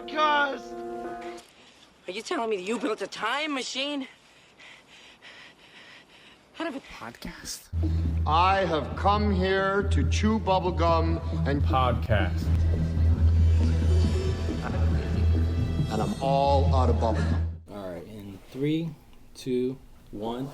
podcast! Are you telling me that you built a time machine? Out of a Podcast. I have come here to chew bubblegum and Podcast. and I'm all out of bubblegum. All right, in 3, 2, 1.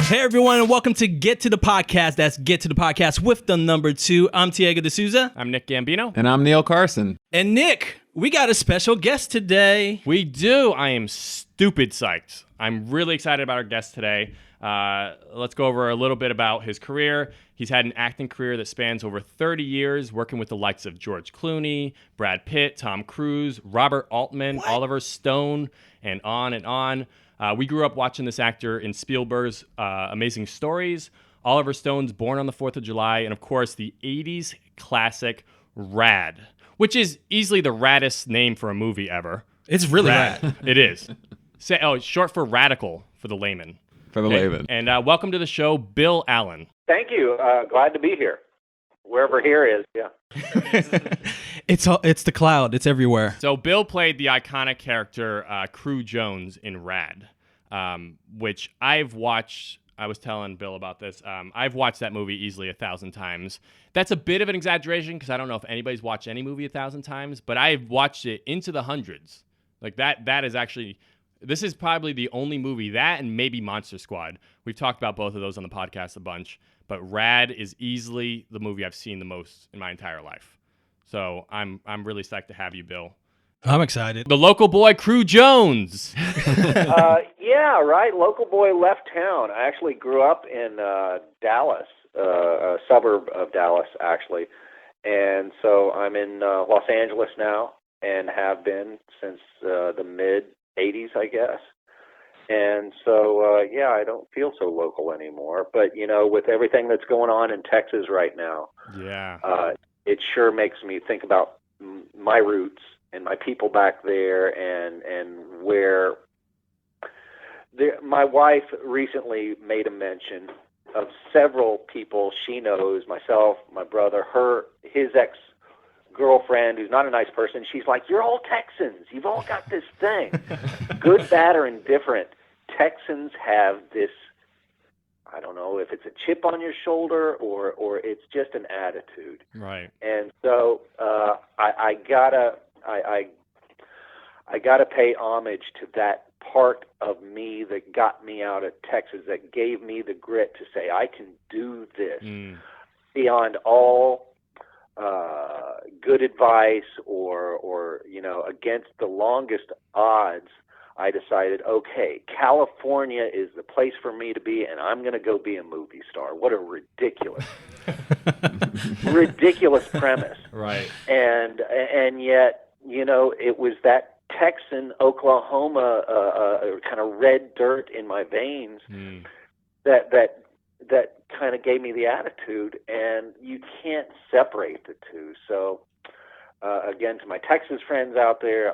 Hey everyone, and welcome to Get to the Podcast. That's Get to the Podcast with the number 2. I'm Tiago D'Souza. I'm Nick Gambino. And I'm Neil Carson. And Nick, we got a special guest today. We do. I am stupid psyched. I'm really excited about our guest today. Let's go over a little bit about his career. He's had an acting career that spans over 30 years, working with the likes of George Clooney, Brad Pitt, Tom Cruise, Robert Altman, Oliver Stone, and on and on. We grew up watching this actor in Spielberg's Amazing Stories, Oliver Stone's Born on the 4th of July, and of course the 80s classic Rad, which is easily the raddest name for a movie ever. It's really rad. It is. It's short for radical for the layman. For the layman. And welcome to the show, Bill Allen. Thank you. Glad to be here. Wherever here is, yeah. It's the cloud. It's everywhere. So Bill played the iconic character Crew Jones in Rad, which I've watched. I was telling Bill about this. I've watched that movie easily 1,000 times. That's a bit of an exaggeration because I don't know if anybody's watched any movie 1,000 times, but I've watched it into the hundreds. Like that is actually... This is probably the only movie, that and maybe Monster Squad. We've talked about both of those on the podcast a bunch, but Rad is easily the movie I've seen the most in my entire life. So I'm really psyched to have you, Bill. I'm excited. The local boy, Crew Jones. Yeah, right. Local boy left town. I actually grew up in Dallas, a suburb of Dallas, actually. And so I'm in Los Angeles now and have been since the mid-'80s, I guess. And so, yeah, I don't feel so local anymore. But, you know, with everything that's going on in Texas right now, Yeah. it sure makes me think about my roots and my people back there and where my wife recently made a mention of several people she knows, myself, my brother, his ex-girlfriend, who's not a nice person. She's like, you're all Texans. You've all got this thing. Good, bad, or indifferent, Texans have this, I don't know if it's a chip on your shoulder or it's just an attitude. Right. And so I gotta pay homage to that part of me that got me out of Texas, that gave me the grit to say I can do this beyond all good advice or you know, against the longest odds. I decided, okay, California is the place for me to be, and I'm going to go be a movie star. What a ridiculous premise. Right. And yet, you know, it was that Texan, Oklahoma kind of red dirt in my veins that kind of gave me the attitude, and you can't separate the two. So, again, to my Texas friends out there,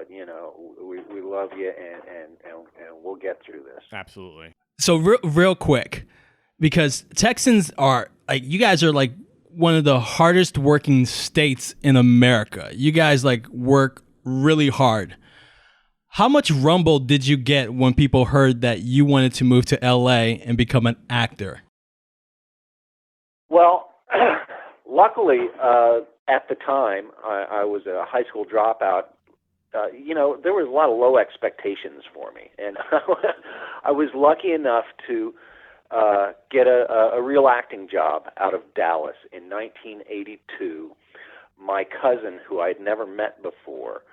you know, we love you, and we'll get through this. Absolutely. So real quick, because Texans are like, you guys are like one of the hardest working states in America. You guys like work really hard. How much rumble did you get when people heard that you wanted to move to LA and become an actor? Well, luckily, at the time, I was a high school dropout. You know, there was a lot of low expectations for me, and I was lucky enough to get a real acting job out of Dallas in 1982. My cousin, who I'd never met before,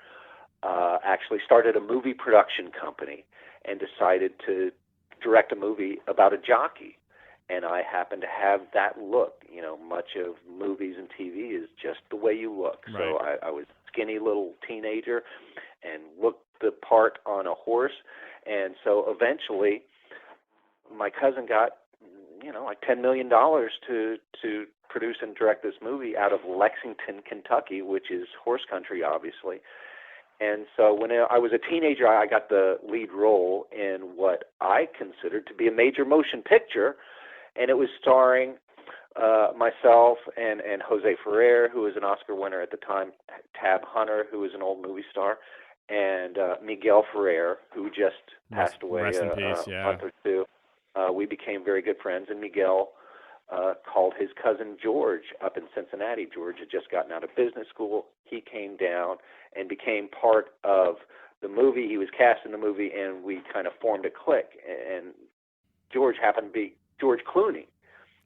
actually started a movie production company and decided to direct a movie about a jockey. And I happen to have that look. You know, much of movies and TV is just the way you look. Right. So I was a skinny little teenager and looked the part on a horse. And so eventually my cousin got, you know, like $10 million to produce and direct this movie out of Lexington, Kentucky, which is horse country, obviously. And so when I was a teenager, I got the lead role in what I considered to be a major motion picture, and it was starring myself and Jose Ferrer, who was an Oscar winner at the time, Tab Hunter, who was an old movie star, and Miguel Ferrer, who just passed away rest in a peace, yeah. month or two. We became very good friends, and Miguel called his cousin George up in Cincinnati. George had just gotten out of business school. He came down and became part of the movie. He was cast in the movie, and we kind of formed a clique. And George happened to be George Clooney.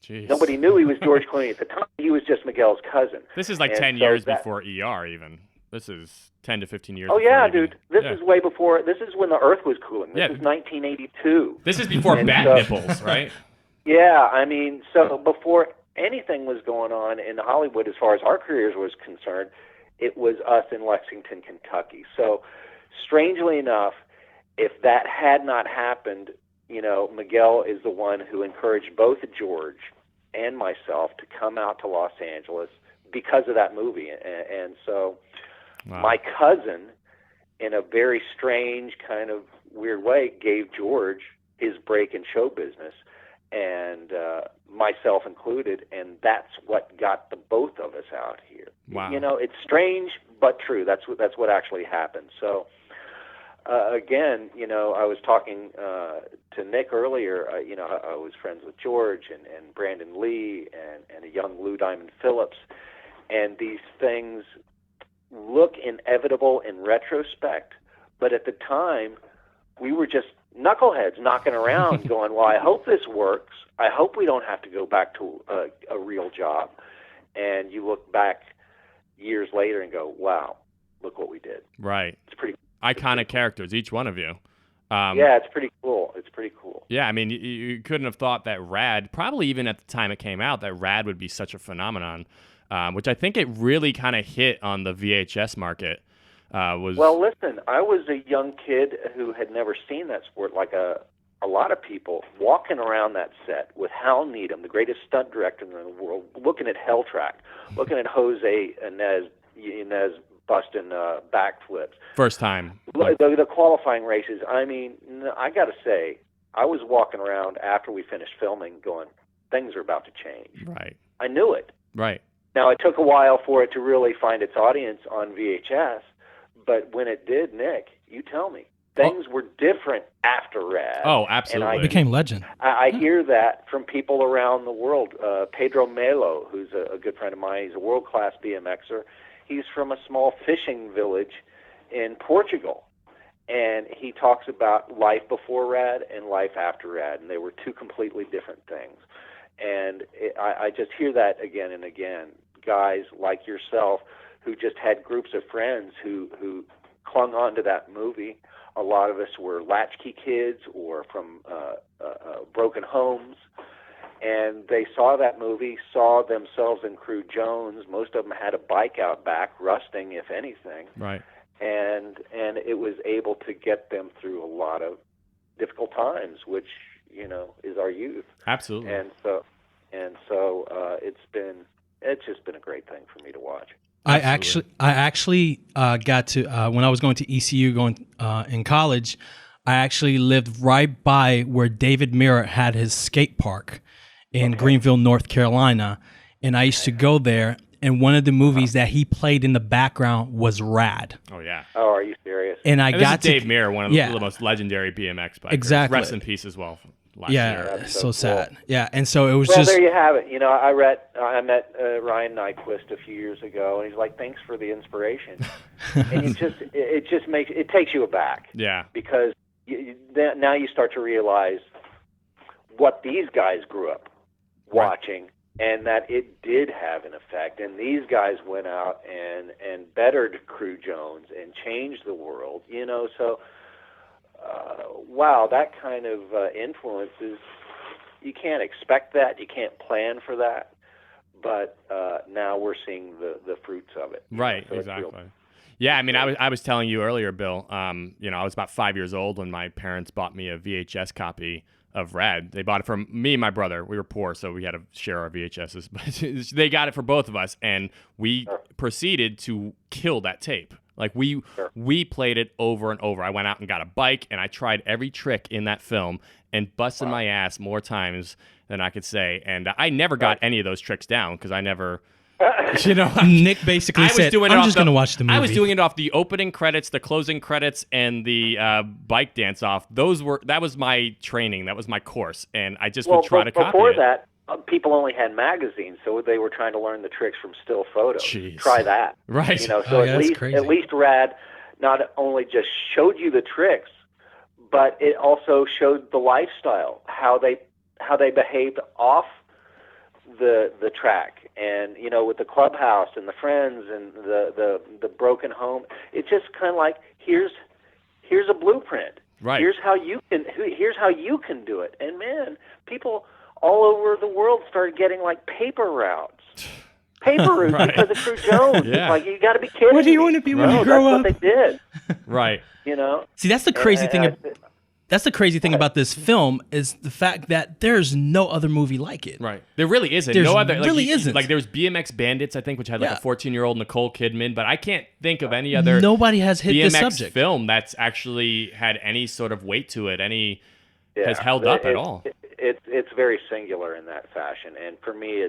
Jeez. Nobody knew he was George Clooney at the time. He was just Miguel's cousin. This is like And 10 so years that- before ER, even. This is 10 to 15 years. Oh before yeah, even- dude. This yeah. is way before. This is when the Earth was cooling. This Yeah. is 1982. This is before And bat so- nipples, right? Yeah, I mean, so before anything was going on in Hollywood, as far as our careers was concerned, it was us in Lexington, Kentucky. So, strangely enough, if that had not happened, you know, Miguel is the one who encouraged both George and myself to come out to Los Angeles because of that movie. And so Wow. my cousin, in a very strange kind of weird way, gave George his break in show business, and myself included, and that's what got the both of us out here. Wow. You know, it's strange but true. That's what actually happened. So again, you know, I was talking to Nick earlier. You know, I was friends with George and Brandon Lee and a young Lou Diamond Phillips, and these things look inevitable in retrospect, but at the time, we were just knuckleheads knocking around going, well, I hope this works. I hope we don't have to go back to a real job. And you look back years later and go, wow, look what we did. Right. It's pretty Iconic characters, each one of you. yeah, it's pretty cool. It's pretty cool. Yeah, I mean, you couldn't have thought that Rad, probably even at the time it came out, that Rad would be such a phenomenon, which I think it really kind of hit on the VHS market. Well, listen, I was a young kid who had never seen that sport like a lot of people, walking around that set with Hal Needham, the greatest stunt director in the world, looking at Hell Track, looking at Jose Inez busting backflips. First time. The qualifying races, I mean, I got to say, I was walking around after we finished filming going, things are about to change. Right. I knew it. Right. Now, it took a while for it to really find its audience on VHS, but when it did, Nick, you tell me, things were different after Rad. Oh, And absolutely. It became legend. I hear that from people around the world. Pedro Melo, who's a good friend of mine, he's a world-class BMXer. He's from a small fishing village in Portugal, and he talks about life before Rad and life after Rad, and they were two completely different things. And I just hear that again and again. Guys like yourself who just had groups of friends who clung on to that movie. A lot of us were latchkey kids or from broken homes, and they saw that movie, saw themselves in Crew Jones. Most of them had a bike out back, rusting, if anything. Right. And it was able to get them through a lot of difficult times, which, you know, is our youth. Absolutely. And so it's just been a great thing for me to watch. I actually got to when I was going to ECU in college. I actually lived right by where David Mirra had his skate park in Greenville, North Carolina, and I used to go there. And one of the movies that he played in the background was Rad. Oh, yeah. Oh, are you serious? And I And got this is to Dave Mirra, one of the most legendary BMX bikers. Exactly. Rest in peace as well. Last year. yeah, so sad. Yeah, and so it was Well, just there you have it. You know, I met Ryan Nyquist a few years ago, and he's like, "Thanks for the inspiration." And it takes you aback. Yeah. Because now you start to realize what these guys grew up watching, and that it did have an effect. And these guys went out and bettered Crew Jones and changed the world. You know, so. Wow, that kind of influence is, you can't expect that, you can't plan for that, but now we're seeing the fruits of it. Right, So it's real. exactly. Yeah, I mean, I was telling you earlier, Bill, you know, I was about 5 years old when my parents bought me a VHS copy of Rad. They bought it for me and my brother. We were poor, so we had to share our VHSs, but they got it for both of us, and we proceeded to kill that tape. Like, we played it over and over. I went out and got a bike, and I tried every trick in that film and busted my ass more times than I could say. And I never got any of those tricks down because I never, you know, Nick basically said, I'm just going to watch the movie. I was doing it off the opening credits, the closing credits, and the bike dance off. That was my training. That was my course. And I just would try to copy before it. that, people only had magazines, so they were trying to learn the tricks from still photos. Jeez. Try that. Right. You know, so at least Rad not only just showed you the tricks, but it also showed the lifestyle, how they behaved off the track, and you know, with the clubhouse and the friends and the broken home. It's just kind of like, here's a blueprint. Right. Here's how you can do it. And man, people all over the world started getting like paper routes. Paper routes because of Crew Jones. Yeah. It's like, you got to be kidding What do you me. want to be when you grow up? That's what they did. Right. You know. See, that's the crazy And thing. That's the crazy thing about this film is the fact that there's no other movie like it. Right. There really isn't. There's no other. Like, really isn't. Like, there's BMX Bandits, I think, which had like Yeah. a 14-year-old Nicole Kidman, but I can't think of any other Nobody has hit BMX this subject. film that's actually had any sort of weight to it, has held up at all. It's very singular in that fashion, and for me,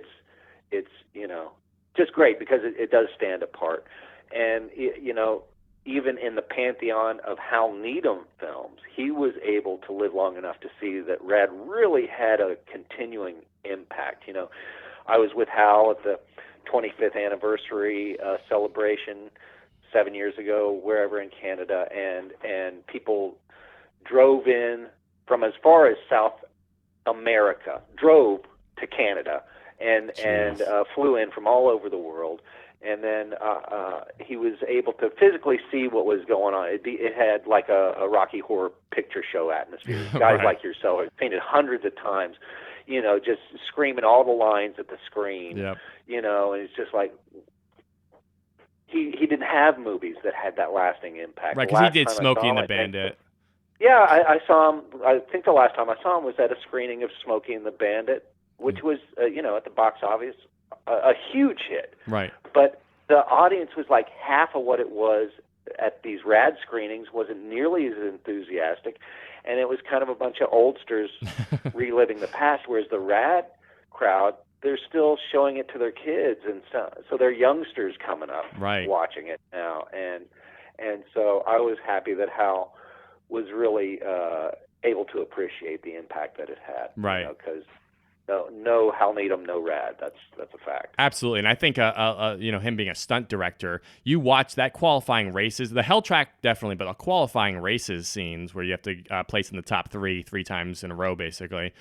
it's you know, just great because it does stand apart, and you know, even in the pantheon of Hal Needham films, he was able to live long enough to see that Rad really had a continuing impact. You know, I was with Hal at the 25th anniversary celebration 7 years ago, wherever in Canada, and people drove in from as far as South America, drove to Canada, and flew in from all over the world. And then he was able to physically see what was going on. It had like a Rocky Horror Picture Show atmosphere. Guys Right. like yourself, I've seen it hundreds of times, you know, just screaming all the lines at the screen. Yep. You know, and it's just like, he didn't have movies that had that lasting impact. Right, The because he last did time I Smokey saw and him, the I think- Bandit. Yeah, I saw him. I think the last time I saw him was at a screening of Smokey and the Bandit, which was, you know, at the box office, a huge hit. Right. But the audience was like half of what it was at these Rad screenings, wasn't nearly as enthusiastic, and it was kind of a bunch of oldsters reliving the past, whereas the Rad crowd, they're still showing it to their kids, and so they're youngsters coming up Right. watching it now. And so I was happy that Hal was really able to appreciate the impact that it had. Right. Because no Hal Needham, no Rad. That's a fact. Absolutely, and I think you know, him being a stunt director, you watch that qualifying races, the Hell Track definitely, but the qualifying races scenes where you have to place in the top three times in a row, basically.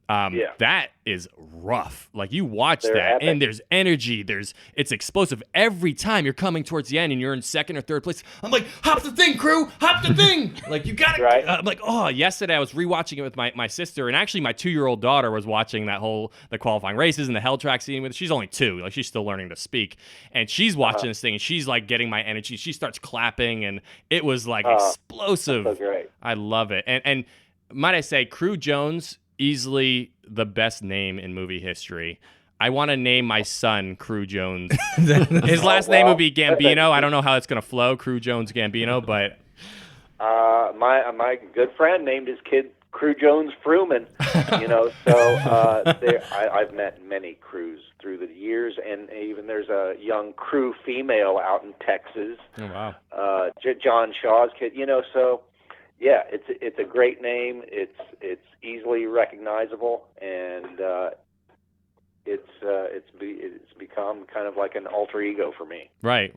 That is rough. Like, you watch They're that, epic. and there's energy. It's explosive every time you're coming towards the end, and you're in second or third place. I'm like, hop the thing, crew, hop the thing. Like, you got it. Right. I'm like, oh, yesterday I was rewatching it with my sister, and actually my 2-year-old daughter was watching the qualifying races and the Hell Track scene with. She's only 2, like, she's still learning to speak, and she's watching this thing, and she's like getting my energy. She starts clapping, and it was like explosive. So great. I love it, and might I say, Crew Jones, easily the best name in movie history. I want to name my son Crew Jones. His last name would be Gambino. I don't know how it's going to flow, Crew Jones Gambino, but My good friend named his kid Crew Jones Fruman. You know, so I've met many crews through the years, and even there's a young crew female out in Texas. oh wow. John Shaw's kid. You know, so yeah, it's a great name. It's easily recognizable, and it's become kind of like an alter ego for me. Right.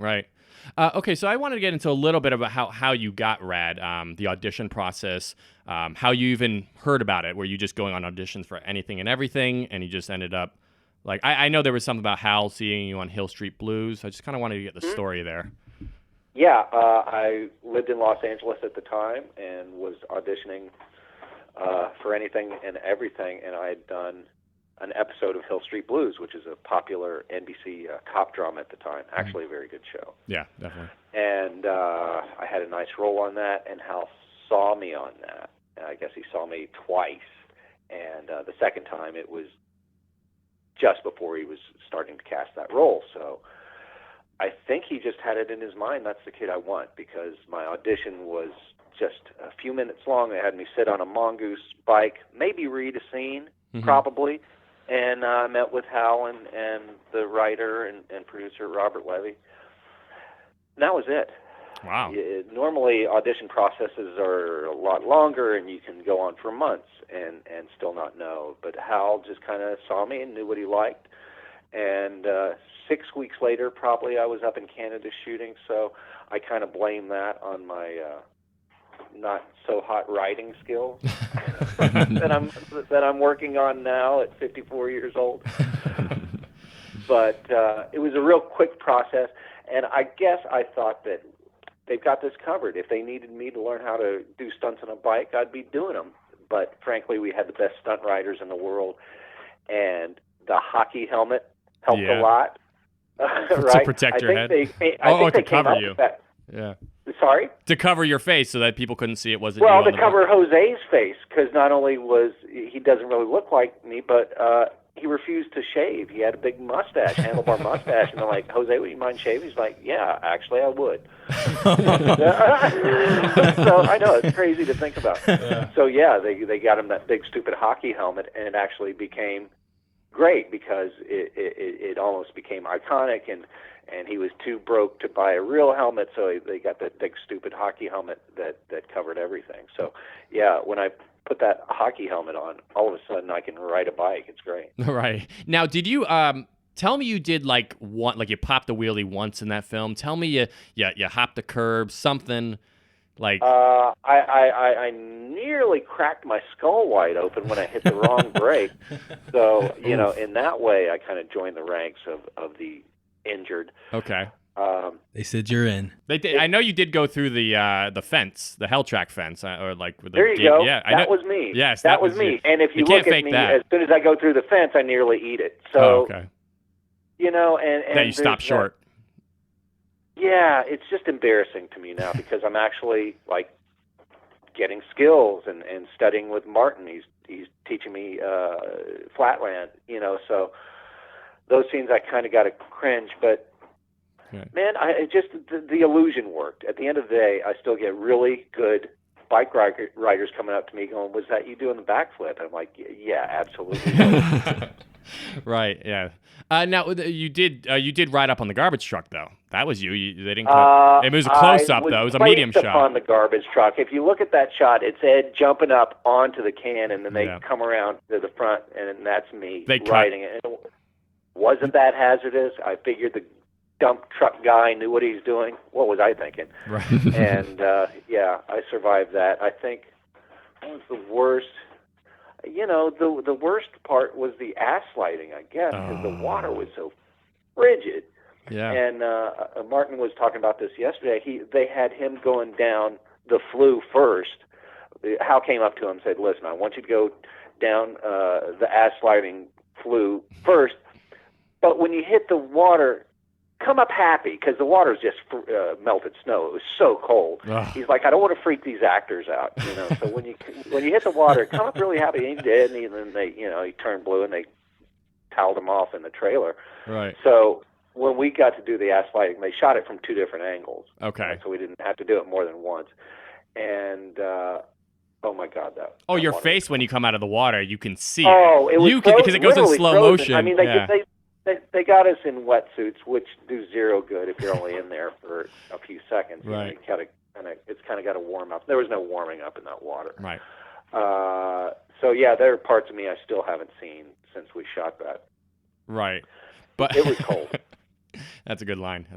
Okay, so I wanted to get into a little bit about how you got Rad, the audition process, how you even heard about it. Were you just going on auditions for anything and everything, and you just ended up, like, I know there was something about Hal seeing you on Hill Street Blues. I just kind of wanted to get the story there. Yeah, I lived in Los Angeles at the time and was auditioning for anything and everything, and I had done an episode of Hill Street Blues, which is a popular NBC cop drama at the time. Actually, a very good show. Yeah, definitely. And I had a nice role on that, and Hal saw me on that. I guess he saw me twice, and the second time it was just before he was starting to cast that role. So I think he just had it in his mind, that's the kid I want, because my audition was just a few minutes long. They had me sit on a mongoose bike, maybe read a scene, probably, and I met with Hal and the writer and producer Robert Levy. And that was it. Wow. Normally, audition processes are a lot longer, and you can go on for months and still not know. But Hal just kind of saw me and knew what he liked. And 6 weeks later, probably, I was up in Canada shooting, so I kind of blame that on my not so hot writing skills that I'm working on now at 54 years old. But it was a real quick process, and I guess I thought that they've got this covered. If they needed me to learn how to do stunts on a bike, I'd be doing them. But frankly, we had the best stunt riders in the world, and the hockey helmet helped a lot. Right? To protect your head. To cover you. Yeah. Sorry? To cover your face so that people couldn't see it wasn't well, you on to the cover board. Jose's face, because not only was he doesn't really look like me, but he refused to shave. He had a big mustache, handlebar mustache, and they're like, Jose, would you mind shaving? He's like, yeah, actually, I would. So I know, it's crazy to think about. Yeah. So yeah, they got him that big stupid hockey helmet, and it actually became great because it almost became iconic, and he was too broke to buy a real helmet, so they got that big stupid hockey helmet that covered everything. So yeah, when I put that hockey helmet on, all of a sudden I can ride a bike. It's great. Right. Now, did you tell me you did like you popped a wheelie once in that film? Tell me you hopped a curb, something like I nearly cracked my skull wide open when I hit the wrong brake. So, in that way I kind of joined the ranks of the injured. Okay. They said you're in. They did. I know you did go through the fence, the hell track fence, or like with the there you go. Yeah, that was me. Yes, that was me. You. And if you can't look at fake me, that. as soon as I go through the fence, I nearly eat it. So, okay. And you stop short. Yeah, it's just embarrassing to me now because I'm actually like getting skills and studying with Martin. He's teaching me flatland, so those scenes I kind of got to cringe, but man, the illusion worked. At the end of the day, I still get really good bike riders coming up to me going, "Was that you doing the backflip?" I'm like, "Yeah, absolutely." Right. Yeah. Now you did ride up on the garbage truck though. That was you. They didn't. It was a close up though. It was a medium shot. On the garbage truck. If you look at that shot, it's Ed jumping up onto the can, and then they come around to the front, and that's me riding it. And it wasn't that hazardous. I figured the dump truck guy knew what he's doing. What was I thinking? Right. And I survived that. I think that was the worst. The worst part was the ass sliding, I guess, because the water was so frigid. Yeah. And Martin was talking about this yesterday. They had him going down the flue first. Hal came up to him and said, "Listen, I want you to go down the ass sliding flue first, but when you hit the water, come up happy because the water's just melted snow. It was so cold." He's like, "I don't want to freak these actors out, So when you hit the water, come up really happy." And he did, and then they, he turned blue, and they toweled him off in the trailer. Right. So when we got to do the ass sliding, they shot it from two different angles. Okay. So we didn't have to do it more than once. And oh my God, that. Oh, your face when you come out of the water, you can see. Oh, it was because it goes in slow motion. I mean, they got us in wetsuits, which do zero good if you're only in there for a few seconds. Right. It's kind of got to warm up. There was no warming up in that water. Right. So yeah, there are parts of me I still haven't seen since we shot that. Right. But it was cold. That's a good line.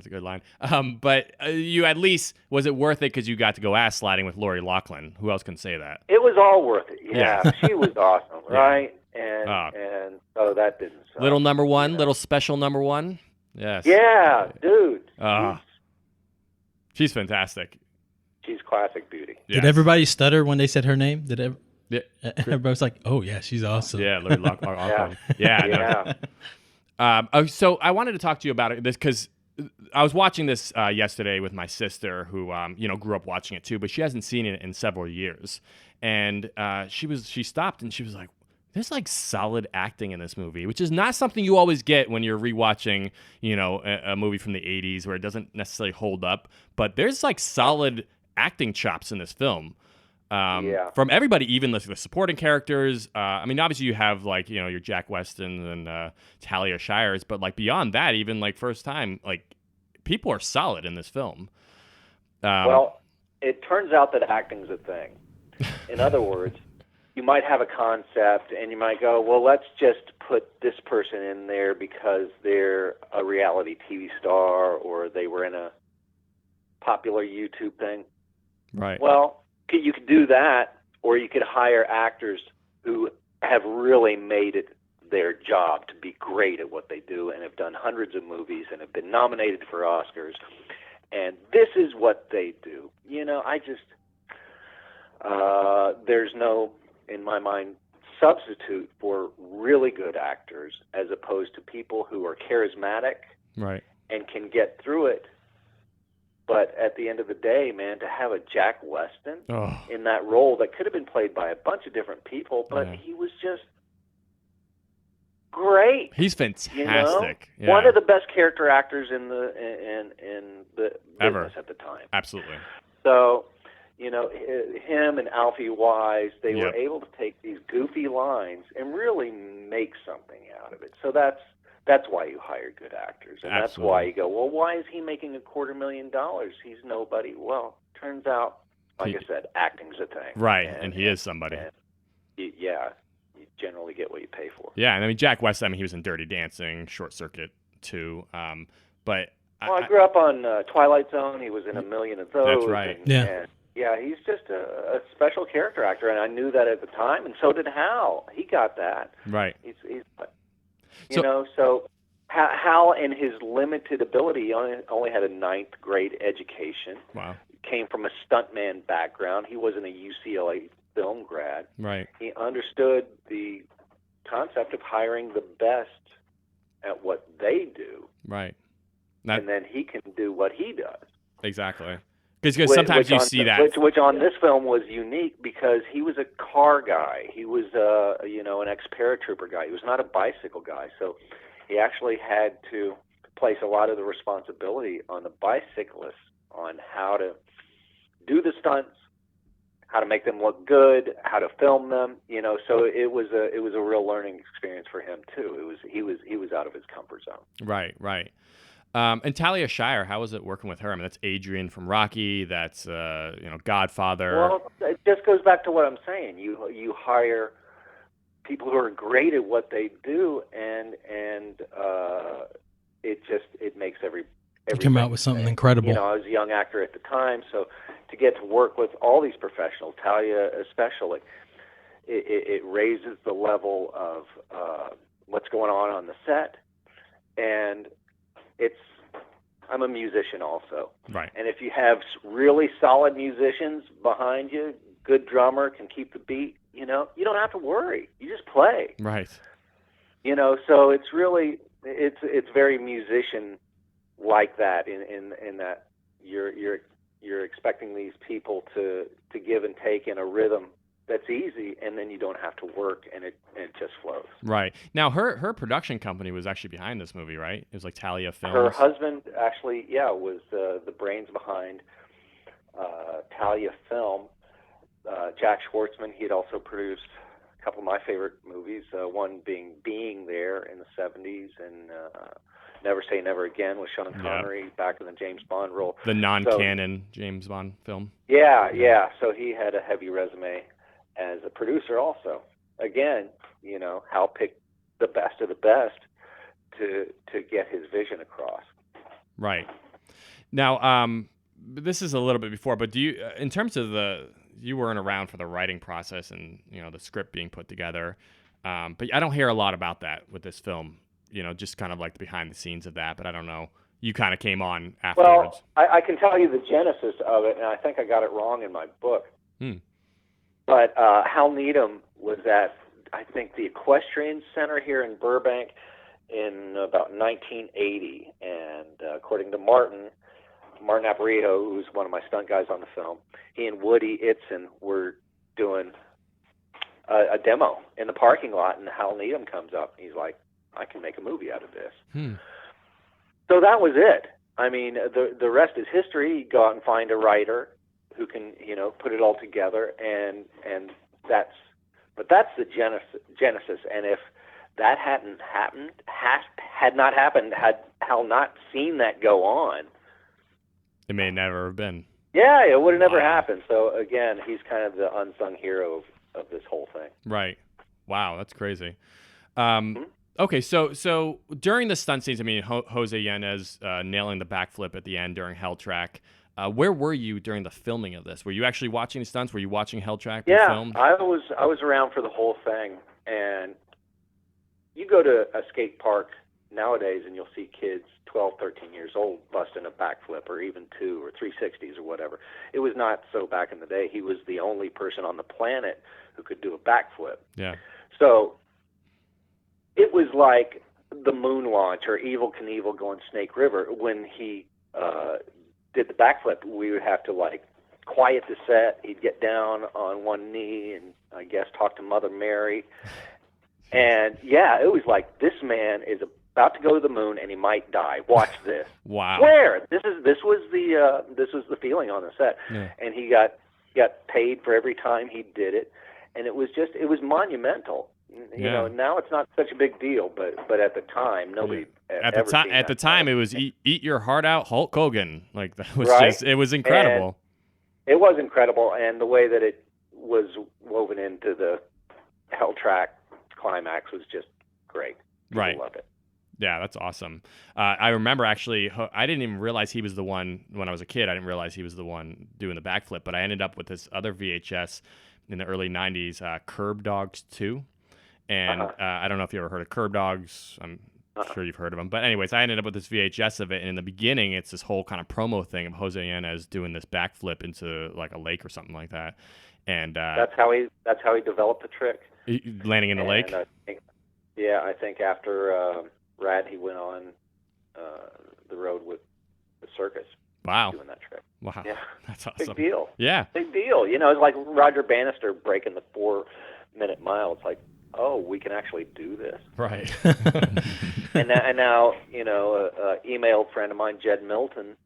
But you at least, was it worth it because you got to go ass sliding with Lori Loughlin? Who else can say that? It was all worth it. Yeah. She was awesome, right? Yeah. And so that didn't suck. Little number one, little special number one. Yes. Yeah, dude. She's fantastic. She's classic beauty. Did everybody stutter when they said her name? Yeah. Everybody was like, "Oh yeah, she's awesome." Yeah, Lori Loughlin. Yeah. So I wanted to talk to you about this because I was watching this yesterday with my sister, who grew up watching it too, but she hasn't seen it in several years. And she stopped and she was like, "There's like solid acting in this movie," which is not something you always get when you're rewatching, a movie from the '80s where it doesn't necessarily hold up. But there's like solid acting chops in this film. Yeah. from everybody, even the supporting characters. I mean, obviously you have like, you know, your Jack Weston and Talia Shires, but like beyond that, even like first time, like people are solid in this film. Well, it turns out that acting's a thing. In other words, you might have a concept and you might go, well, let's just put this person in there because they're a reality TV star or they were in a popular YouTube thing. Right. Well, you could do that, or you could hire actors who have really made it their job to be great at what they do and have done hundreds of movies and have been nominated for Oscars. And this is what they do. You know, there's no, in my mind, substitute for really good actors as opposed to people who are charismatic Right. and can get through it. But at the end of the day, man, to have a Jack Weston in that role that could have been played by a bunch of different people, but he was just great. He's fantastic. You know? Yeah. One of the best character actors in the Ever. business at the time. Absolutely. So, you know, him and Alfie Wise, they were able to take these goofy lines and really make something out of it. So that's why you hire good actors, and that's why you go, well, why is he making $250,000? He's nobody. Well, turns out, like I said, acting's a thing. Right, and he is somebody. You generally get what you pay for. Yeah, and I mean, Jack Weston, I mean, he was in Dirty Dancing, Short Circuit, too. But I grew up on Twilight Zone. He was in a million of those. That's right. And he's just a special character actor, and I knew that at the time, and so did Hal. He got that. Right. He's so Hal, in his limited ability, only had a ninth grade education. Wow. Came from a stuntman background. He wasn't a UCLA film grad. Right. He understood the concept of hiring the best at what they do. Right. And then he can do what he does. Exactly. Because sometimes you see that. Which on this film was unique because he was a car guy. He was, an ex-paratrooper guy. He was not a bicycle guy. So he actually had to place a lot of the responsibility on the bicyclists on how to do the stunts, how to make them look good, how to film them. You know, so it was a real learning experience for him too. He was out of his comfort zone. Right. Right. And Talia Shire, how was it working with her? I mean, that's Adrian from Rocky. That's Godfather. Well, it just goes back to what I'm saying. You hire people who are great at what they do, and it makes everything come out with something incredible. You know, I was a young actor at the time, so to get to work with all these professionals, Talia especially, it raises the level of what's going on the set, and I'm a musician also. Right. And if you have really solid musicians behind you, good drummer can keep the beat, you know, you don't have to worry. You just play. Right. You know, so it's really, it's very musician like that in that you're expecting these people to give and take in a rhythm that's easy, and then you don't have to work, and it just flows. Right. Now, her production company was actually behind this movie, right? It was like Talia Films. Her husband actually, was the brains behind Talia Film. Jack Schwartzman, he had also produced a couple of my favorite movies, one being There in the 70s, and Never Say Never Again with Sean Connery back in the James Bond role. The non-canon James Bond film. Yeah. So he had a heavy resume as a producer also. Again, you know, Hal picked the best of the best to get his vision across. Right. Now, this is a little bit before, but do you, in terms of you weren't around for the writing process and, you know, the script being put together, but I don't hear a lot about that with this film, you know, just kind of like the behind the scenes of that, but I don't know. You kind of came on afterwards. Well, I can tell you the genesis of it, and I think I got it wrong in my book. But Hal Needham was at, I think, the Equestrian Center here in Burbank in about 1980. And according to Martin Aparijo, who's one of my stunt guys on the film, he and Woody Itzen were doing a demo in the parking lot, and Hal Needham comes up. And he's like, I can make a movie out of this. So that was it. I mean, the rest is history. You go out and find a writer, who can put it all together, and that's the genesis. And if that hadn't happened, had not happened, had Hal not seen that go on, It may never have been. yeah, it would have never happened. So again, he's kind of the unsung hero of this whole thing. Right. Wow, that's crazy. Okay, so during the stunt scenes, I mean, Jose Yanez nailing the backflip at the end during Hell Track. Where were you during the filming of this? Were you actually watching the stunts? Were you watching Hell Track be Yeah, filmed? I was around for the whole thing, and you go to a skate park nowadays and you'll see kids 12, 13 years old busting a backflip, or even 2 or 360s or whatever. It was not so back in the day. He was the only person on the planet who could do a backflip. Yeah. So it was like the moon launch or Evel Knievel going Snake River. When he did the backflip, we would have to like quiet the set. He'd get down on one knee and I guess talk to Mother Mary. And yeah, it was like, this man is about to go to the moon and he might die. Watch this. Wow. Swear, this was the feeling on the set. Yeah. And he got paid for every time he did it, and it was monumental. You know, now it's not such a big deal, but at the time, nobody At ever the time, seen at the that. time, it was eat your heart out, Hulk Hogan. Like that was Right? just, it was incredible. And it was incredible, and the way that it was woven into the Hell Track climax was just great. People Right. loved it. Yeah, that's awesome. I remember actually, I didn't even realize he was the one when I was a kid. I didn't realize he was the one doing the backflip, but I ended up with this other VHS in the early 90s, Curb Dogs 2. And I don't know if you ever heard of Curb Dogs. I'm sure you've heard of them. But anyways, I ended up with this VHS of it. And in the beginning, it's this whole kind of promo thing of Jose Yanez doing this backflip into like a lake or something like that. And That's how he developed the trick. landing in the lake. I think after Rad, he went on the road with the circus. Wow. Doing that trick. Wow. Yeah. That's awesome. Big deal. Yeah. Big deal. You know, it's like Roger Bannister breaking the 4-minute mile. It's like, oh, we can actually do this. Right. And now, you know, email friend of mine, Jed Milton,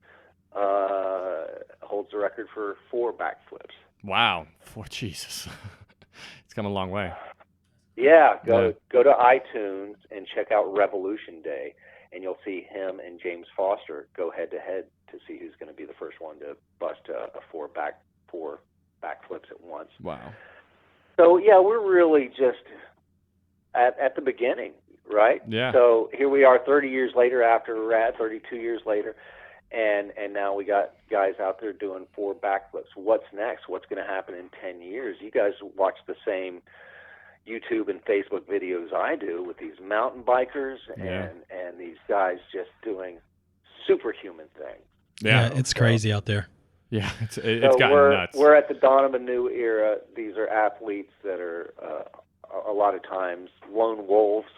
holds the record for 4 backflips. Wow. For Jesus. It's come a long way. Yeah, go to iTunes and check out Revolution Day, and you'll see him and James Foster go head to head to see who's going to be the first one to bust a 4 backflips at once. Wow. So yeah, we're really just at the beginning, right? Yeah. So here we are 30 years later after Rad, 32 years later, and now we got guys out there doing 4 backflips. What's next? What's going to happen in 10 years? You guys watch the same YouTube and Facebook videos I do with these mountain bikers and these guys just doing superhuman things. Yeah, it's crazy out there. Yeah, it's So gotten nuts. we're at the dawn of a new era. These are athletes that are a lot of times lone wolves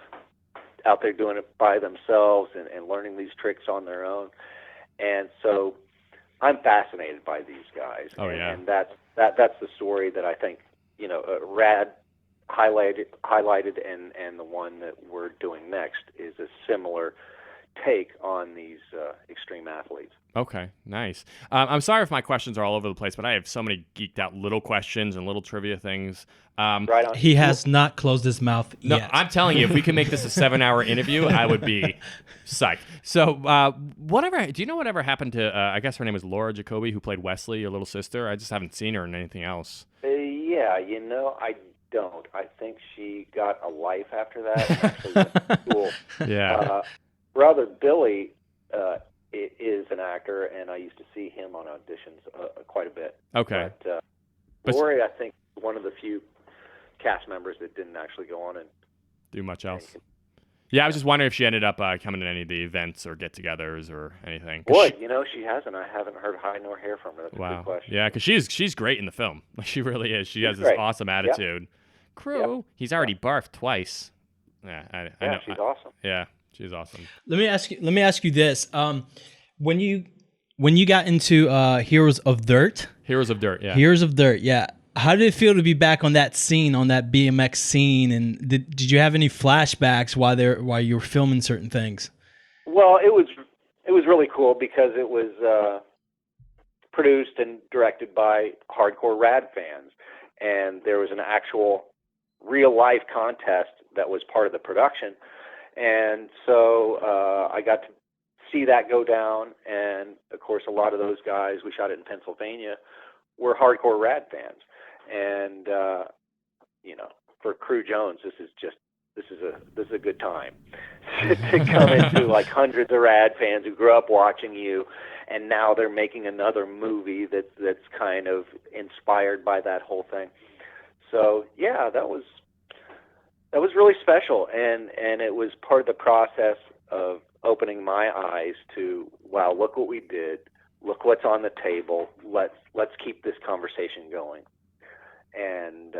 out there doing it by themselves and learning these tricks on their own. And so I'm fascinated by these guys. Oh, yeah. And that's the story that I think, you know, Rad highlighted and the one that we're doing next is a similar take on these extreme athletes. Okay, nice. I'm sorry if my questions are all over the place, but I have so many geeked out little questions and little trivia things. Right on. He has not closed his mouth No, yet. I'm telling you, if we can make this a 7-hour interview, I would be psyched. So, do you know whatever happened to, I guess her name was Laura Jacoby, who played Wesley, your little sister? I just haven't seen her in anything else. Yeah, you know, I don't. I think she got a life after that and actually went to school. Yeah. Brother Billy is an actor, and I used to see him on auditions quite a bit. Okay. But Lori, I think, is one of the few cast members that didn't actually go on and Do much else. Yeah, I was just wondering if she ended up coming to any of the events or get-togethers or anything. Boy, you know, she hasn't. I haven't heard high nor hair from her. That's a Wow. good question. Yeah, because she's great in the film. Like, she really is. She has this great. awesome attitude. Crew. He's already barfed twice. Yeah, I know. She's awesome. Yeah, she's awesome. Let me ask you this: when you got into Heroes of Dirt, Heroes of Dirt. yeah. How did it feel to be back on that scene, on that BMX scene? And did you have any flashbacks while you were filming certain things? Well, it was really cool because it was produced and directed by hardcore Rad fans, and there was an actual real-life contest that was part of the production, and so I got to see that go down, and of course a lot of those guys, we shot it in Pennsylvania, were hardcore Rad fans, and for Crew Jones, this is a good time to come into like hundreds of Rad fans who grew up watching you, and now they're making another movie that's kind of inspired by that whole thing. So yeah, that was really special, and it was part of the process of opening my eyes to, wow, look what we did, look what's on the table, let's keep this conversation going, and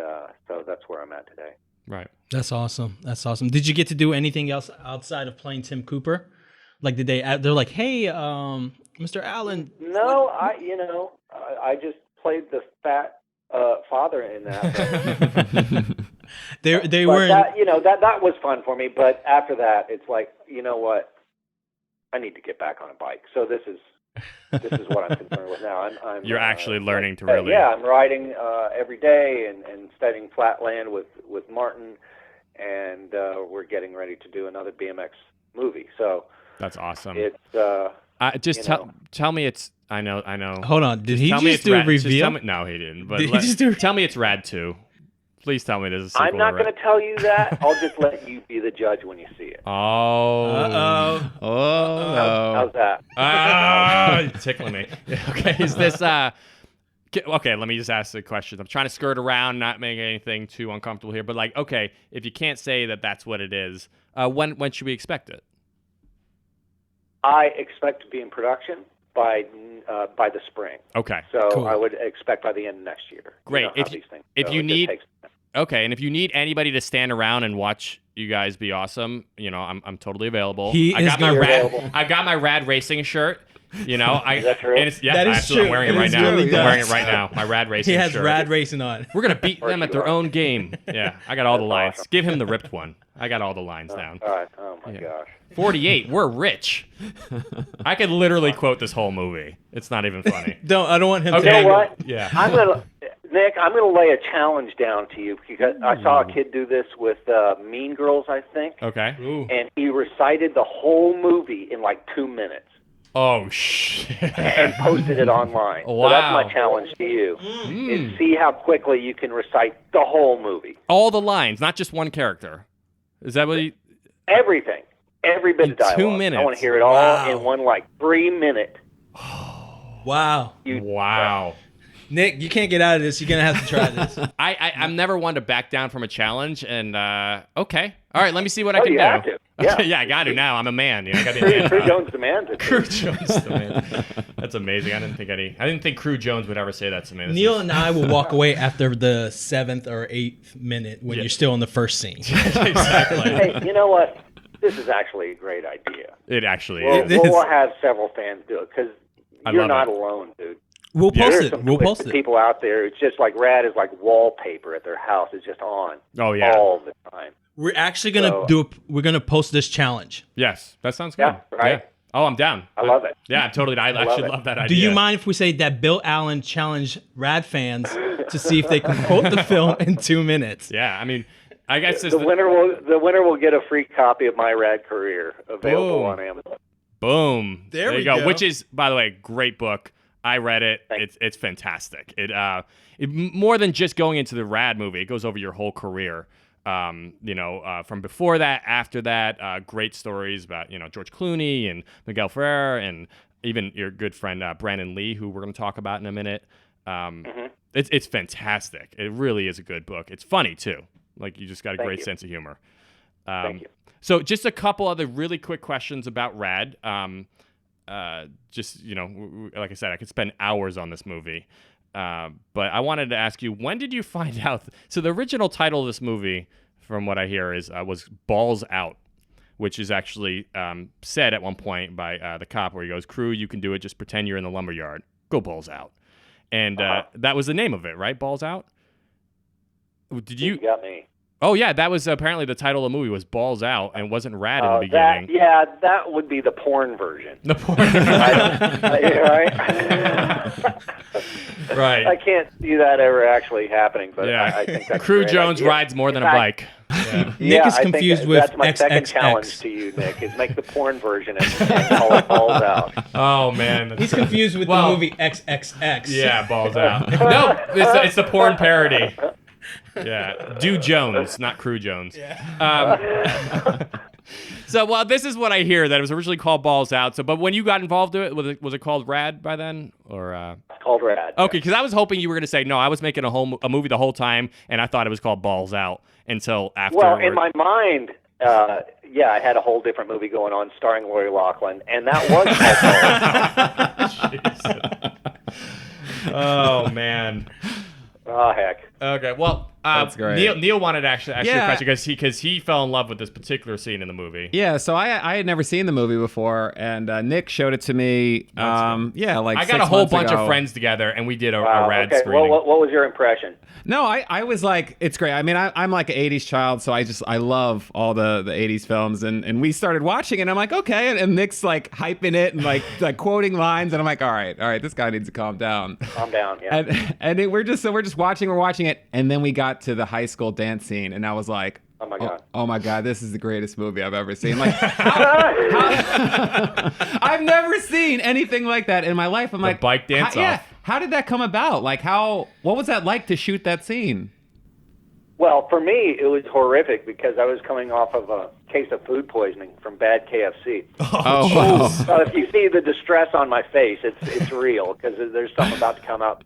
so that's where I'm at today. Right. That's awesome. That's awesome. Did you get to do anything else outside of playing Tim Cooper? Like, did they're like, hey, Mr. Allen? No, I just played the fat father in that. They But weren't. that was fun for me. But after that, it's like, you know what? I need to get back on a bike. So this is what I'm concerned with now. I'm You're actually learning to really. Yeah, I'm riding every day and studying flatland with Martin, and we're getting ready to do another BMX movie. So That's awesome. it's tell me it's. I know. Hold on. Did he Tell me just it's do a rad, reveal? no, he didn't. But Did he just do? tell me it's Rad 2. Please tell me there's a sequel. I'm not to Rad. going to tell you that. I'll just let you be the judge when you see it. Oh. Uh-oh. Oh, no. How's that? Tickling me. Okay, is this okay, let me just ask the question. I'm trying to skirt around, not make anything too uncomfortable here, but like, okay, if you can't say that that's what it is, when should we expect it? I expect to be in production by the spring. Okay. So Cool. I would expect by the end of next year. Great. You know how If these things if go. you It just need- takes- Okay, and if you need anybody to stand around and watch you guys be awesome, I'm totally available. He I is got my gonna- rad. Available. I got my Rad Racing shirt. Is that true? And it's, yeah, That is absolutely. true. I'm wearing it It right is now. really I'm wearing does. it right now. My Rad Racing He has shirt. Rad Racing on. We're gonna beat them at you their are. own game. Yeah, I got all the That's lines. awesome. Give him the ripped one. I got all the lines down. All right. Oh my gosh. 48. We're rich. I could literally quote this whole movie. It's not even funny. I don't want him Okay. to. You know what? Yeah. Nick, I'm gonna lay a challenge down to you because I saw a kid do this with Mean Girls, I think, Okay. Ooh. and he recited the whole movie in like 2 minutes Oh shit. and posted it online. So Wow. that's my challenge to you: is see how quickly you can recite the whole movie, All the lines, not just one character. Is that what? everything, every bit In of dialogue. 2 I want minutes. to hear it all Wow. in one like 3 minute. Wow. Wow. Nick, you can't get out of this. You're gonna have to try this. I'm never one to back down from a challenge, and okay, all right, let me see what I Oh, can you do. have to. Yeah. Okay, yeah, I got to now. I'm a man. I got to be a man. Crew now. Jones demands it. Crew Jones, the man. That's amazing. I didn't think Crew Jones would ever say that to me. This Neil is- and I will walk away after the 7th or 8th minute when Yeah. you're still in the first scene. exactly. Hey, you know what? This is actually a great idea. It actually We'll, is. It is. we'll have several fans do it because I you're love not it. alone, dude. We'll Yeah. post There's it. some We'll twisted post it. people out there. It's just like Rad is like wallpaper at their house. It's just on Oh yeah. all the time. We're actually gonna So- we're gonna post this challenge. Yes, that sounds good. Yeah, right? Oh, I'm down. I love it. Yeah, I'm totally. I love actually it. love that idea. Do you mind if we say that Bill Allen challenged Rad fans to see if they can quote the film in 2 minutes? Yeah, I mean, I guess it's The winner will get a free copy of My Rad Career available Boom. on Amazon. Boom. There you we go. go. Which is, by the way, great book. I read it. Thanks. It's fantastic. It more than just going into the Rad movie. It goes over your whole career. From before that, after that, great stories about George Clooney and Miguel Ferrer and even your good friend Brandon Lee, who we're going to talk about in a minute. It's fantastic. It really is a good book. It's funny too. Like you just got a Thank great you. sense of humor. Thank you. So just a couple other really quick questions about Rad. Like I said, I could spend hours on this movie. But I wanted to ask you, when did you find out? So the original title of this movie, from what I hear, was Balls Out, which is actually said at one point by the cop where he goes, "Crew, you can do it. Just pretend you're in the lumberyard. Go balls out." And that was the name of it, right? Balls Out? Did You you? got me. Oh yeah, that was apparently the title of the movie was Balls Out, and wasn't Rad in the That, beginning. yeah, that would be the porn version. The porn. Right? Right. I can't see that ever actually happening, but Yeah. I think that's a Crew great Jones idea. rides more than In a fact, bike. Yeah. Nick is I think confused with that's my second XXX. challenge to you, Nick, is make the porn version and call it Balls Out. Oh man. He's confused with Well, the movie XXX. Yeah, Balls Out. No, it's the porn parody. Yeah, Do Jones, not Crew Jones. So, well, this is what I hear, that it was originally called Balls Out. So, but when you got involved in it, was it called Rad by then, or? It's called Rad. Okay, because I was hoping you were going to say no. I was making a movie the whole time, and I thought it was called Balls Out until after. Well, in my mind, yeah, I had a whole different movie going on starring Lori Loughlin, and that was called Balls Out. Oh man. Oh, heck. Okay, well, That's great. Neil wanted to actually ask you a Yeah. question because he fell in love with this particular scene in the movie. Yeah, so I had never seen the movie before, and Nick showed it to me. Yeah, like I got 6 a whole months bunch ago. of friends together, and we did a Wow, Rad okay. screening. Well, what was your impression? No, I was like, it's great. I mean, I'm like an 80s child, so I love all the 80s films, and we started watching it, and I'm like, okay, and Nick's like hyping it and like quoting lines, and I'm like, all right, this guy needs to calm down. Calm down, yeah. And we're just watching it, and then we got to the high school dance scene, and I was like, Oh, my God. oh my God, this is the greatest movie I've ever seen. Like, I've never seen anything like that in my life. I'm like, bike dance yeah, off. how did that come about? Like, what was that like to shoot that scene? Well, for me, it was horrific because I was coming off of a case of food poisoning from bad KFC. Oh, wow. So if you see the distress on my face, it's real because there's something about to come out.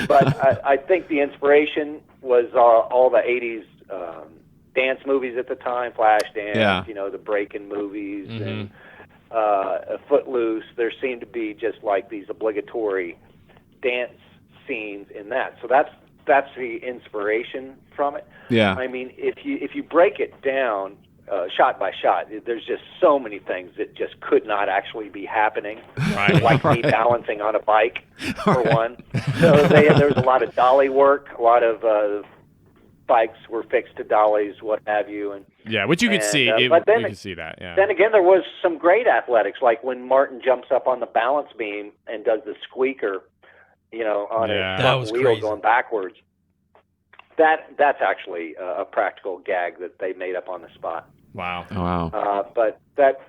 But I think the inspiration was all the 80s dance movies at the time, Flashdance, Yeah. The break-in movies, Mm-hmm. and Footloose. There seemed to be just like these obligatory dance scenes in that. So that's the inspiration from it. Yeah. I mean, if you break it down shot by shot, there's just so many things that just could not actually be happening, Right. like me balancing on a bike, for one. So there was a lot of dolly work, a lot of bikes were fixed to dollies, what have you, and Yeah, which you could And, see. but then- you could see that. Yeah. then again, there was some great athletics, like when Martin jumps up on the balance beam and does the squeaker, on Yeah. his That front was wheel crazy. going backwards. That's actually a practical gag that they made up on the spot. Wow. Oh, wow. But that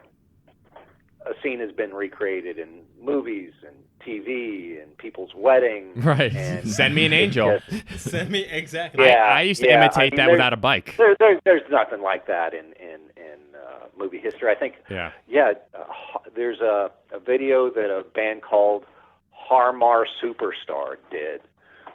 scene has been recreated in movies and TV and people's weddings. Right. And Send me an angel. just- Send me exactly. Yeah, I used to yeah, imitate I mean, that there's- without a bike. There's nothing like that in movie history. I think. Yeah. Yeah, there's a video that a band called Harmar Superstar did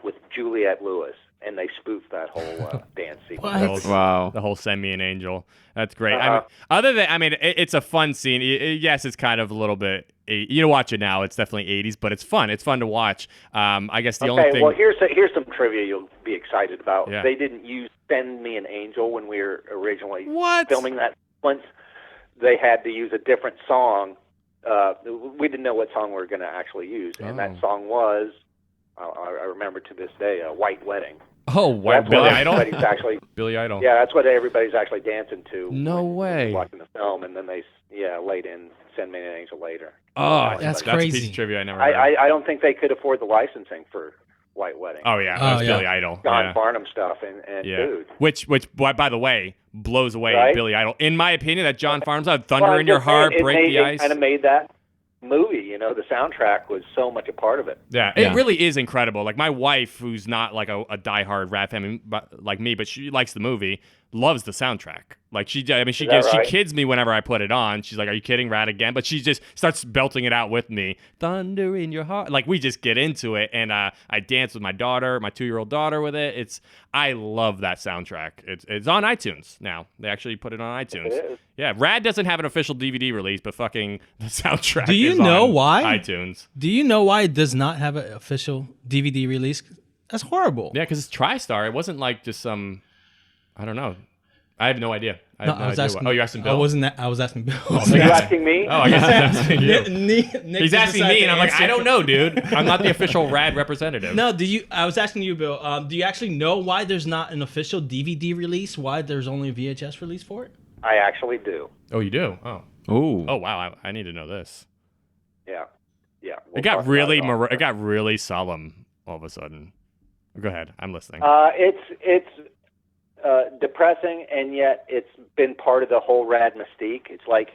with Juliette Lewis, and they spoofed that whole dance sequence. What? Wow. The whole "Send Me an Angel." That's great. Uh-huh. It's a fun scene. Yes, it's kind of a little bit. You watch it now, it's definitely 80s, but it's fun. It's fun to watch. I guess the only Okay, thing. well, here's some trivia you'll be excited about. Yeah. They didn't use "Send Me an Angel" when we were originally What? filming that sequence. They had to use a different song. We didn't know what song we were going to actually use, and that song was, I remember to this day, "White Wedding." Oh, wow. That's Billy what Idol. everybody's actually, Billy Idol. yeah, that's what everybody's actually dancing to. No when way. watching the film, and then they laid in "Send Me an Angel" later. Oh, That's a piece crazy. of trivia I never heard. I don't think they could afford the licensing for "White Wedding." Oh yeah, Oh, that was yeah. Billy Idol. John Yeah. Farnham stuff and Yeah. dude. Which by the way, blows away Right? Billy Idol. In my opinion, that John Farnham's out, Thunder Well, in Your I'm just saying, Heart, it Break the Ice. kind of made that movie. The soundtrack was so much a part of it. Yeah, Yeah. it really is incredible. Like my wife, who's not like a diehard Rad fan like me, but she likes the movie, loves the soundtrack. Like she that she right? kids me whenever I put it on. She's like, "Are you kidding, Rad again?" But she just starts belting it out with me. Thunder in Your Heart. Like we just get into it, and I dance with my daughter, my 2-year-old daughter, with it. I love that soundtrack. It's on iTunes now. They actually put it on iTunes. It is. Yeah, Rad doesn't have an official DVD release, but fucking the soundtrack. Do you is know on why? iTunes. Do you know why it does not have an official DVD release? That's horrible. Yeah, because it's TriStar. It wasn't like just some, I don't know. I have no idea. I No, have no I was idea asking. Oh, you're asking Bill. I wasn't. I was asking Bill. Are you asking me? Oh, I guess I'm asking you. Nick He's asking decided me, to and I'm like, answer. I don't know, dude. I'm not the official RAD representative. No, do you? I was asking you, Bill. Do you actually know why there's not an official DVD release? Why there's only a VHS release for it? I actually do. Oh, you do? Oh. Ooh. Oh, wow. I need to know this. Yeah. Yeah. It got really it got really solemn all of a sudden. Go ahead. I'm listening. It's depressing, and yet it's been part of the whole RAD mystique. It's like,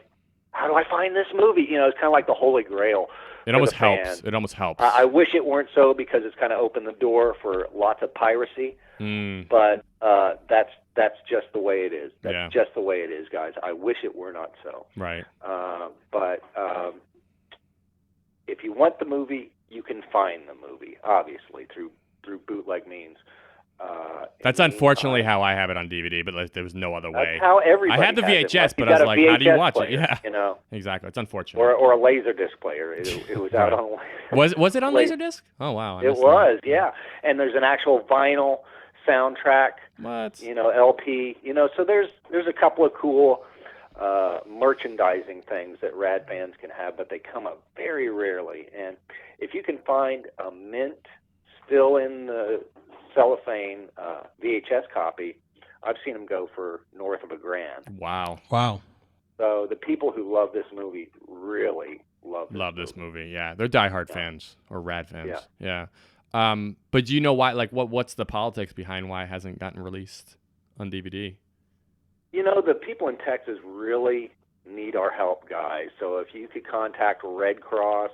how do I find this movie? You know, it's kind of like the Holy Grail. It for almost the helps. fans. It almost helps. I wish it weren't so, because it's kind of opened the door for lots of piracy. But that's just the way it is. That's just the way it is, guys. I wish it were not so. Right. But if you want the movie, you can find the movie, obviously, through bootleg means. That's unfortunately how I have it on DVD, but like, there was no other way. That's how everybody I had the has it. VHS, Like, you but I was got a like, how do you VHS watch player, it? Yeah. You know, Exactly. It's unfortunate. or a Laserdisc player. It was out on. Was it on Wait. Laserdisc? Oh wow. I It missed was, yeah. And there's an actual vinyl soundtrack. that. What? You know, LP. You know, so there's a couple of cool merchandising things that RAD fans can have, but they come up very rarely. And if you can find a mint still in the cellophane VHS copy, I've seen them go for north of $1,000. Wow. Wow. So the people who love this movie really love This movie. Yeah. They're diehard fans or RAD fans. Yeah. But do you know why? Like, what's the politics behind why it hasn't gotten released on DVD? You know, the people in Texas really need our help, guys. So if you could contact Red Cross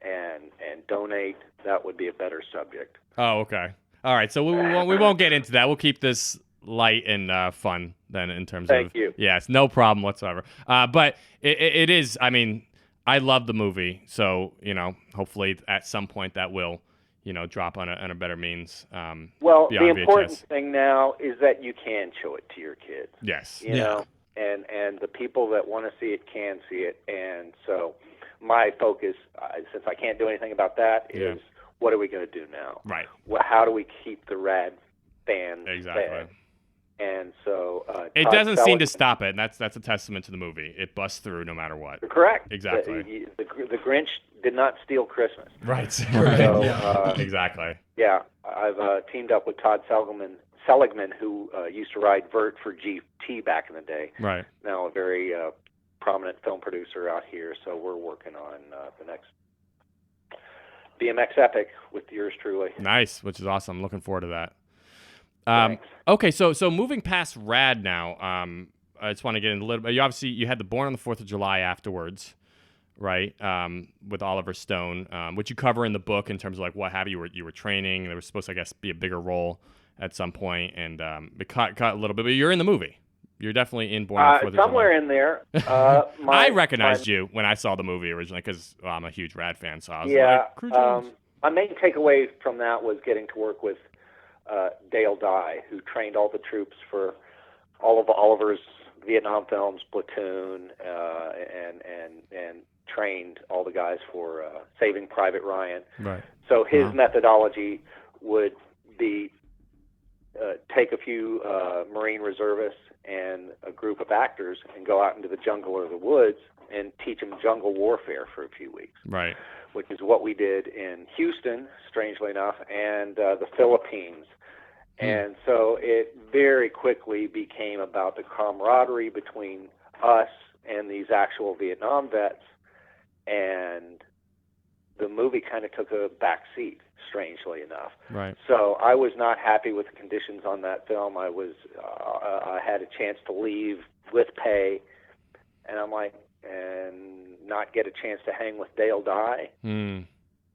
and donate, that would be a better subject. Oh, okay. All right. So we won't get into that. We'll keep this light and fun then in terms of. Thank you. Yes, no problem whatsoever. But it is. I mean, I love the movie, so you know, hopefully at some point that will, you know, drop on a better means. Well, the beyond important VHS. thing now is that you can show it to your kids. Yes. You know, and the people that want to see it can see it. And so my focus, since I can't do anything about that, is what are we going to do now? Right. Well, how do we keep the RAD fans Exactly. fed? And so It Todd doesn't seem to Seligman- stop it, and that's a testament to the movie. It busts through no matter what. Correct. Exactly. The Grinch did not steal Christmas. Right. So, Exactly. yeah, I've teamed up with Todd Seligman, who used to ride Vert for GT back in the day. Right. Now a very prominent film producer out here. So we're working on the next BMX epic with yours truly. Nice, which is awesome. I'm looking forward to that. Thanks. Okay, so moving past RAD now, I just want to get in a little bit. You had the Born on the 4th of July afterwards, right? With Oliver Stone, which you cover in the book in terms of like what have you were training. There was supposed to, I guess, be a bigger role at some point, and it cut a little bit. But you're in the movie. You're definitely in Born on the 4th of July. Somewhere in there. I recognized you when I saw the movie originally because I'm a huge RAD fan. So I was like, Crew Jones. My main takeaway from that was getting to work with Dale Dye, who trained all the troops for all of Oliver's Vietnam films, Platoon, and trained all the guys for Saving Private Ryan. Right. So his methodology would be take a few Marine reservists and a group of actors and go out into the jungle or the woods and teach them jungle warfare for a few weeks. Right. Which is what we did in Houston, strangely enough, and the Philippines. And so it very quickly became about the camaraderie between us and these actual Vietnam vets, and the movie kind of took a back seat, strangely enough. Right. So I was not happy with the conditions on that film. I had a chance to leave with pay, and I'm like, and not get a chance to hang with Dale Dye,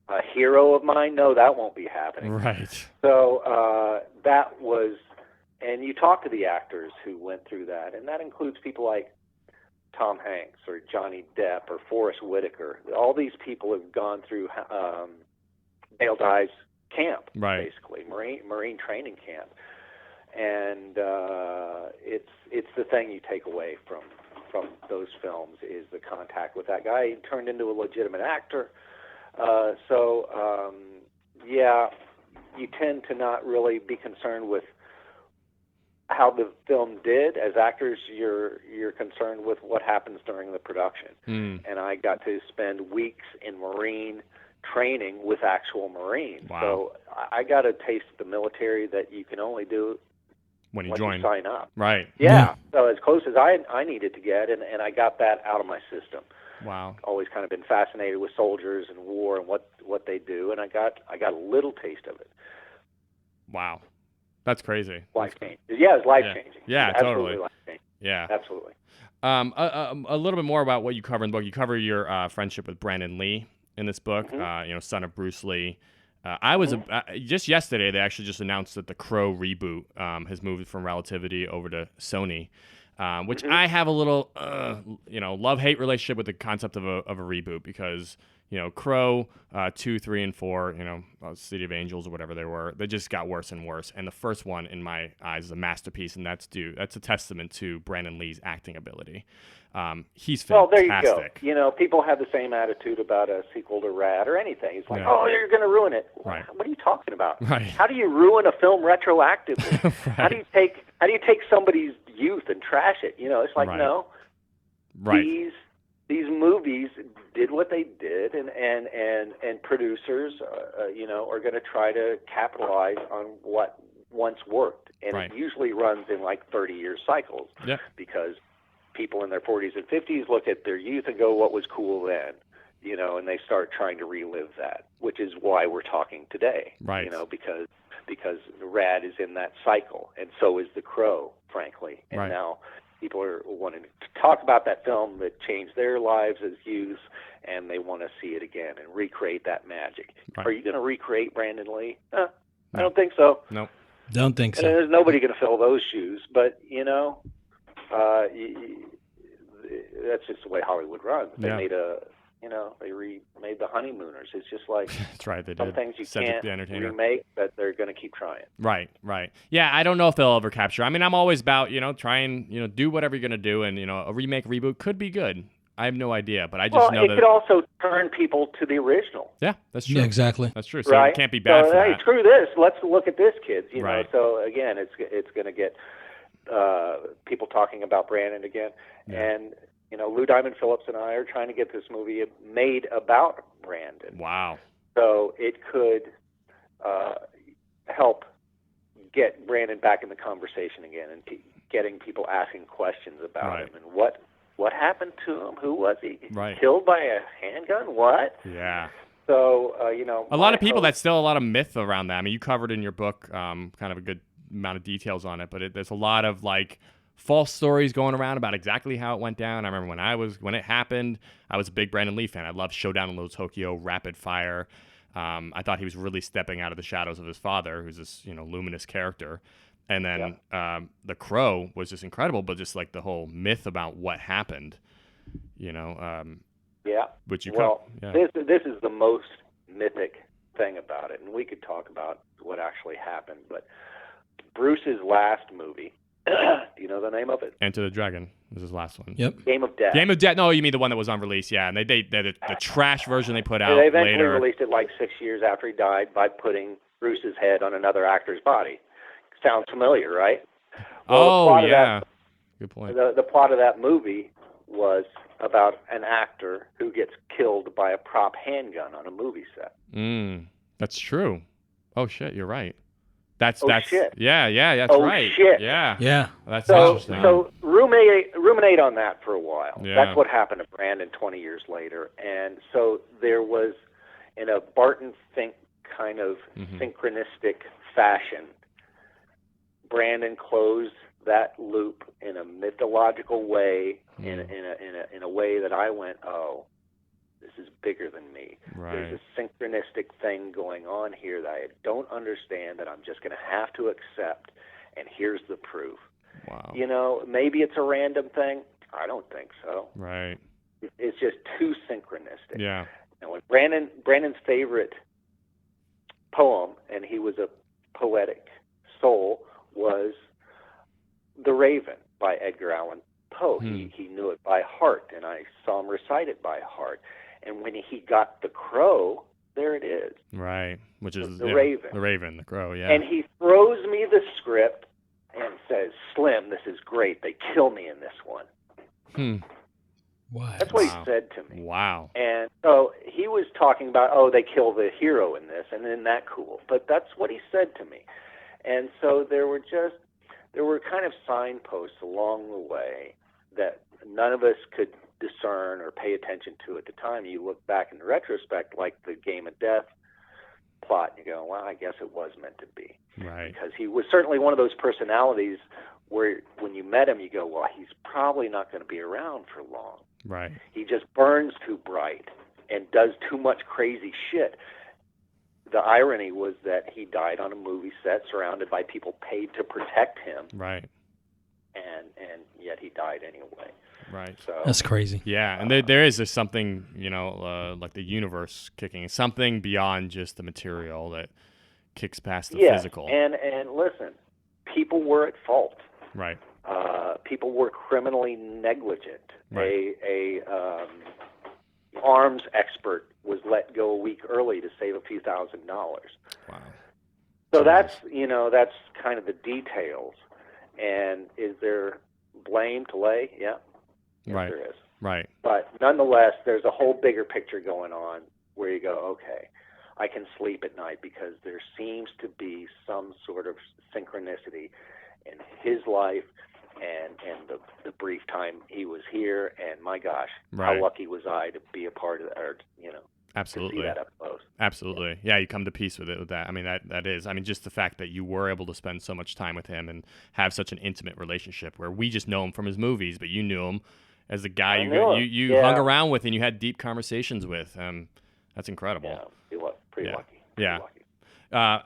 a hero of mine. No, that won't be happening. Right. So that was, and you talk to the actors who went through that, and that includes people like Tom Hanks or Johnny Depp or Forrest Whitaker. All these people have gone through Dale Dye's camp, Right. basically Marine training camp, and it's the thing you take away from those films is the contact with that guy. He turned into a legitimate actor. You tend to not really be concerned with how the film did. As actors, you're concerned with what happens during the production, and I got to spend weeks in Marine training with actual Marines. Wow. So I got a taste of the military that you can only do when you when join. you sign up. Right. Yeah. So as close as I needed to get, and I got that out of my system. Wow. Always kind of been fascinated with soldiers and war and what they do, and I got a little taste of it. Wow. That's crazy. Life changing. Yeah, it's life changing. Yeah, Absolutely totally. life changing. Yeah. Absolutely. A little bit more about what you cover in the book. You cover your friendship with Brandon Lee in this book, son of Bruce Lee. I was just yesterday. They actually just announced that the Crow reboot has moved from Relativity over to Sony, which I have a little, love-hate relationship with the concept of a reboot because Crow 2, 3, and 4, City of Angels or whatever they just got worse and worse. And the first one, in my eyes, is a masterpiece, and that's a testament to Brandon Lee's acting ability. He's fantastic. Well, there you go. People have the same attitude about a sequel to Rad or anything. It's like, oh, you're going to ruin it. Right. What are you talking about? Right. How do you ruin a film retroactively? Right. How do you take somebody's youth and trash it? It's like, Right. no. Right. These movies did what they did, and producers, are going to try to capitalize on what once worked, and Right. it usually runs in like 30-year cycles. Yep. Because people in their 40s and 50s look at their youth and go, "What was cool then?" And they start trying to relive that, which is why we're talking today. Right. Because Rad is in that cycle, and so is The Crow, frankly. And Right. now people are wanting to talk about that film that changed their lives as youth, and they want to see it again and recreate that magic. Right. Are you going to recreate Brandon Lee? I don't think so. Nope. Don't think And so. there's nobody going to fill those shoes. But that's just the way Hollywood runs. They Yeah. made they remade The Honeymooners. It's just like That's right. They some did. things you Cedric can't the Entertainer. remake, but they're going to keep trying. Right, right. Yeah, I don't know if they'll ever capture. I mean, I'm always about, try and, do whatever you're going to do. And, a remake, reboot could be good. I have no idea, but I just know it that. could also turn people to the original. Yeah, that's true. Yeah, exactly. That's true. So Right? it can't be bad so, for hey, that. screw this. Let's look at this, kids. Right. So again, it's going to get people talking about Brandon again, and Lou Diamond Phillips and I are trying to get this movie made about Brandon. Wow. So it could help get Brandon back in the conversation again, and getting people asking questions about Right. him and what happened to him. Who was he? Right. Killed by a handgun? What? Yeah. So A lot of people, that's still a lot of myth around that. I mean, you covered in your book kind of a good amount of details on it, but there's a lot of false stories going around about exactly how it went down. I remember when it happened, I was a big Brandon Lee fan. I loved Showdown in Little Tokyo, Rapid Fire. I thought he was really stepping out of the shadows of his father, who's this luminous character. And then The Crow was just incredible, but just the whole myth about what happened, which you this is the most mythic thing about it, and we could talk about what actually happened. But Bruce's last movie, do you know the name of it? Enter the Dragon was his last one. Yep. Game of Death. Game of Death. No, you mean the one that was on release? Yeah, and they the trash version they put out They eventually later. released it 6 years after he died by putting Bruce's head on another actor's body. Sounds familiar, right? Good point. The plot of that movie was about an actor who gets killed by a prop handgun on a movie set. That's true. Oh shit, you're right. That's shit. Yeah, that's Oh, right. shit. Yeah. Yeah. That's So interesting. ruminate on that for a while. Yeah. That's what happened to Brandon 20 years later. And so there was, in a Barton Fink kind of synchronistic fashion, Brandon closed that loop in a mythological way, in a way that I went, oh, this is bigger than me. Right. There's a synchronistic thing going on here that I don't understand, that I'm just going to have to accept, and here's the proof. Wow. Maybe it's a random thing. I don't think so. Right. It's just too synchronistic. Yeah. Now, when Brandon's favorite poem, and he was a poetic soul, was The Raven by Edgar Allan Poe. He knew it by heart, and I saw him recite it by heart. And when he got The Crow, there it is. Right. Which is The Raven. The Raven, The Crow, yeah. And he throws me the script and says, "Slim, this is great. They kill me in this one." What? That's what he said to me. Wow. And so he was talking about, oh, they kill the hero in this, and isn't that cool? But that's what he said to me. And so there were kind of signposts along the way that none of us could discern or pay attention to at the time. You look back in retrospect, like the Game of Death plot, and you go, well, I guess it was meant to be. Right. Because he was certainly one of those personalities where when you met him, you go, well, he's probably not going to be around for long. Right. He just burns too bright and does too much crazy shit. The irony was that he died on a movie set surrounded by people paid to protect him, Right. and yet he died anyway. Right. So That's crazy. Yeah, and there is this something, like the universe kicking, something beyond just the material that kicks past the physical. And listen, people were at fault. Right. People were criminally negligent. Right. A arms expert was let go a week early to save a few $1,000s. Wow. So that's kind of the details. And is there blame to lay? Yeah. Yes, Right. there is. Right. But nonetheless, there's a whole bigger picture going on where you go, okay, I can sleep at night because there seems to be some sort of synchronicity in his life and the brief time he was here. And my gosh, Right. how lucky was I to be a part of that, or, Absolutely. to see that up close. Absolutely. Yeah, you come to peace with it with that. I mean, that is. I mean, just the fact that you were able to spend so much time with him and have such an intimate relationship where we just know him from his movies, but you knew him as a guy you hung around with and you had deep conversations with. That's incredible. Yeah, pretty lucky. Yeah. Lucky.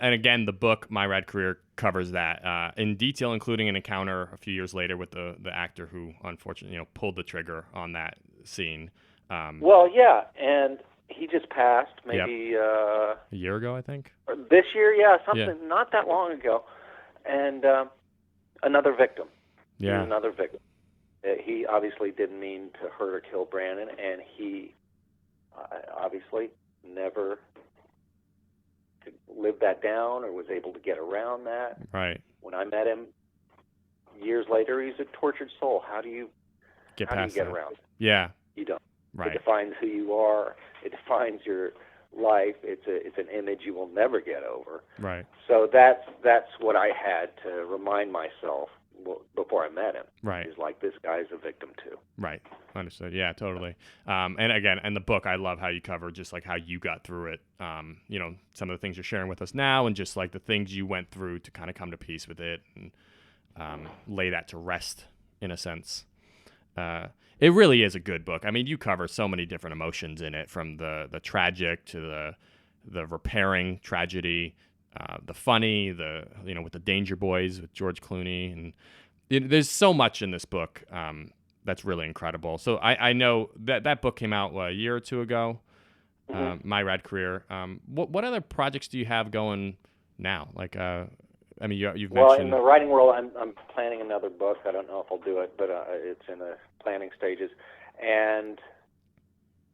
And again, the book My Rad Career covers that in detail, including an encounter a few years later with the actor who unfortunately pulled the trigger on that scene. Well, yeah, and he just passed maybe a year ago, I think. or this year, something not that long ago, and another victim. Yeah. Another victim. He obviously didn't mean to hurt or kill Brandon, and he obviously never lived that down or was able to get around that. Right. When I met him years later, he's a tortured soul. How do you Get how do you past get that. around it? Yeah. You don't. Right. It defines who you are. It defines your life. It's an image you will never get over. Right. So that's what I had to remind myself before I met him. Right. Is like, this guy's a victim too. Right. Understood. Yeah, totally. And again, in the book, I love how you cover just like how you got through it. Some of the things you're sharing with us now and just like the things you went through to kind of come to peace with it and lay that to rest in a sense. It really is a good book. I mean, you cover so many different emotions in it, from the tragic to the repairing tragedy, the funny, with the Danger Boys with George Clooney, and there's so much in this book that's really incredible. So I know that book came out a year or two ago. Mm-hmm. My Rad Career. What other projects do you have going now? Like, you've Well, mentioned. in the writing world, I'm planning another book. I don't know if I'll do it, but it's in the planning stages. And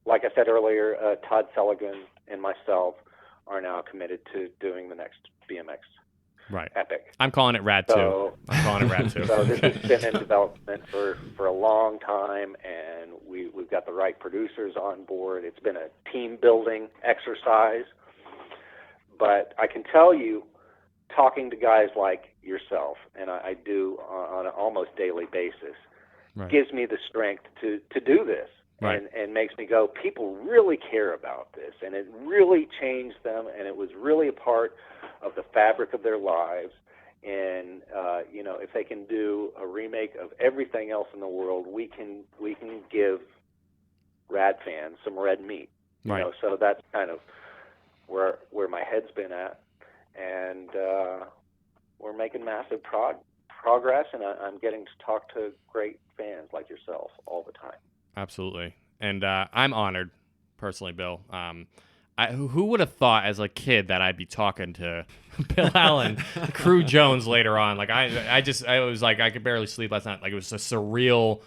like I said earlier, Todd Seligman and myself are now committed to doing the next BMX Right. epic. I'm calling it Rad 2. I'm calling it Rad 2. So this has been in development for a long time, and we've got the right producers on board. It's been a team-building exercise. But I can tell you, talking to guys like yourself, and I do on an almost daily basis, Right. gives me the strength to do this. Right. And makes me go, people really care about this, and it really changed them, and it was really a part of the fabric of their lives. And if they can do a remake of everything else in the world, we can give Rad fans some red meat. Right. So that's kind of where my head's been at, and we're making massive progress, and I'm getting to talk to great fans like yourself all the time. Absolutely. And I'm honored, personally, Bill. Who would have thought as a kid that I'd be talking to Bill Allen, Crew Jones later on? Like, I was like, I could barely sleep last night. Like, it was a surreal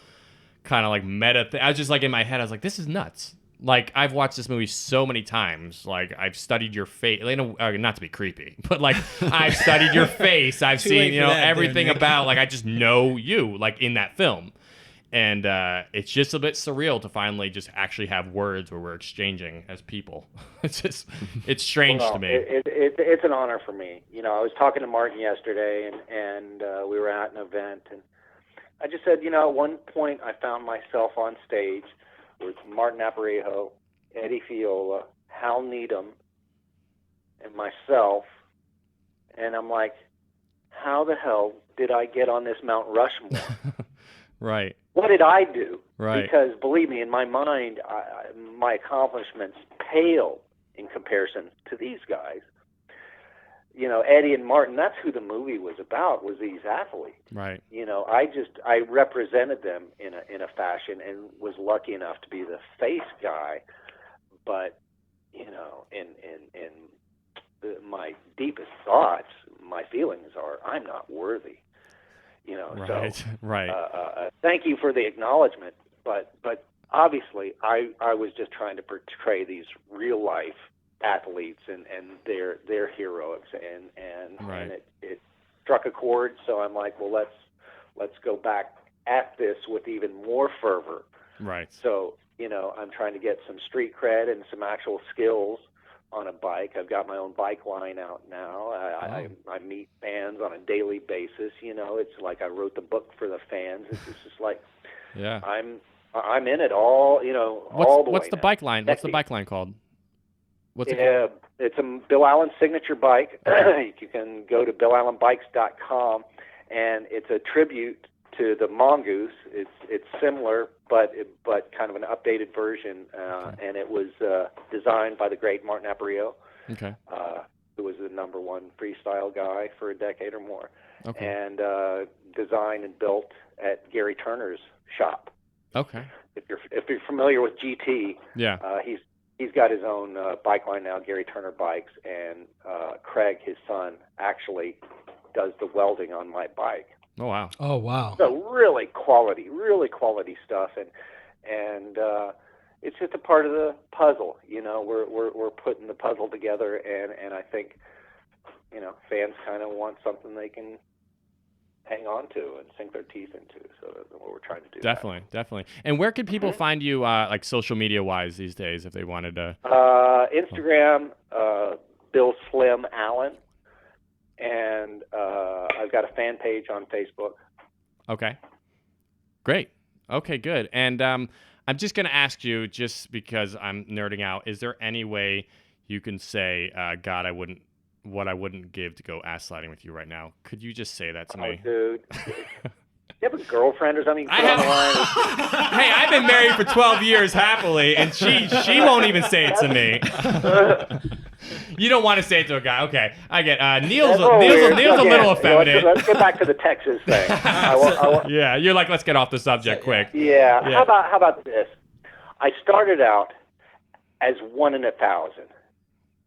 kind of like meta thing. I was just like, in my head, I was like, this is nuts. Like, I've watched this movie so many times. Like, I've studied your face. Not to be creepy, but like, I've studied your face. I've Too seen, late for that, everything Nick. about, like, I just know you, like, in that film. And it's just a bit surreal to finally just actually have words where we're exchanging as people. It's strange Well, to me. It's an honor for me. I was talking to Martin yesterday, and we were at an event, and I just said, at one point I found myself on stage with Martin Aparijo, Eddie Fiola, Hal Needham, and myself, and I'm like, how the hell did I get on this Mount Rushmore? Right. What did I do? Right. Because believe me, in my mind, my accomplishments pale in comparison to these guys. Eddie and Martin, that's who the movie was about, was these athletes. Right. I represented them in a fashion and was lucky enough to be the face guy. But, in my deepest thoughts, my feelings are, I'm not worthy. Right. So, Right. thank you for the acknowledgement, but obviously I was just trying to portray these real life athletes and their heroics and Right. and it struck a chord. So I'm like, well, let's go back at this with even more fervor. Right. So I'm trying to get some street cred and some actual skills on a bike. I've got my own bike line out now. I meet fans on a daily basis. It's like I wrote the book for the fans. It's just like Yeah. I'm in it all. All the way. What's the now. bike line? What's the Technique. bike line called? What's it called? It's a Bill Allen signature bike. You can go to BillAllenBikes.com, and it's a tribute to the Mongoose. It's similar, but kind of an updated version, and it was designed by the great Martin Aparijo, Okay. who was the #1 freestyle guy for a decade or more, Okay. and designed and built at Gary Turner's shop. Okay. If you're familiar with GT, Yeah. he's got his own bike line now, Gary Turner Bikes, and Craig, his son, actually does the welding on my bike. Oh, wow. Oh wow. So really quality stuff, and it's just a part of the puzzle. We're putting the puzzle together, and I think fans kind of want something they can hang on to and sink their teeth into. So that's what we're trying to do. Definitely. And where could people find you, like social media wise these days, if they wanted to? Instagram, Bill Slim Allen, and I've got a fan page on Facebook. Okay. Great. Okay, good. And I'm just going to ask you, just because I'm nerding out, is there any way you can say, God, I wouldn't give to go ass sliding with you right now? Could you just say that to me? Dude. You have a girlfriend or something? I have. Hey, I've been married for 12 years happily, and she won't even say it to me. You don't want to say it to a guy. Okay, I get. Neil's a little effeminate. Let's get back to the Texas thing. Yeah, you're like, let's get off the subject quick. Yeah. Yeah. How about this? I started out as 1 in 1,000.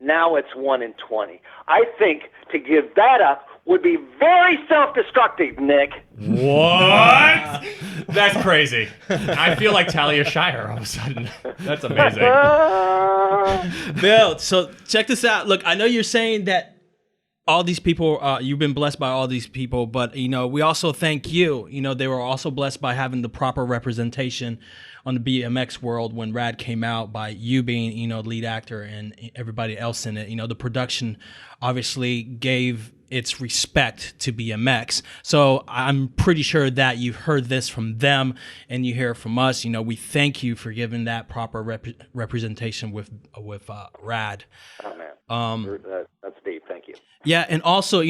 Now it's 1 in 20. I think to give that up would be very self-destructive, Nick. What? That's crazy. I feel like Talia Shire all of a sudden. That's amazing. Bill, so check this out. Look, I know you're saying that all these people, you've been blessed by all these people, but we also thank you. They were also blessed by having the proper representation on the BMX world when Rad came out, by you being, lead actor and everybody else in it. The production obviously gave its respect to BMX. So I'm pretty sure that you've heard this from them and you hear it from us. We thank you for giving that proper representation with Rad. Oh, man. That's deep. Thank you. Yeah, and also,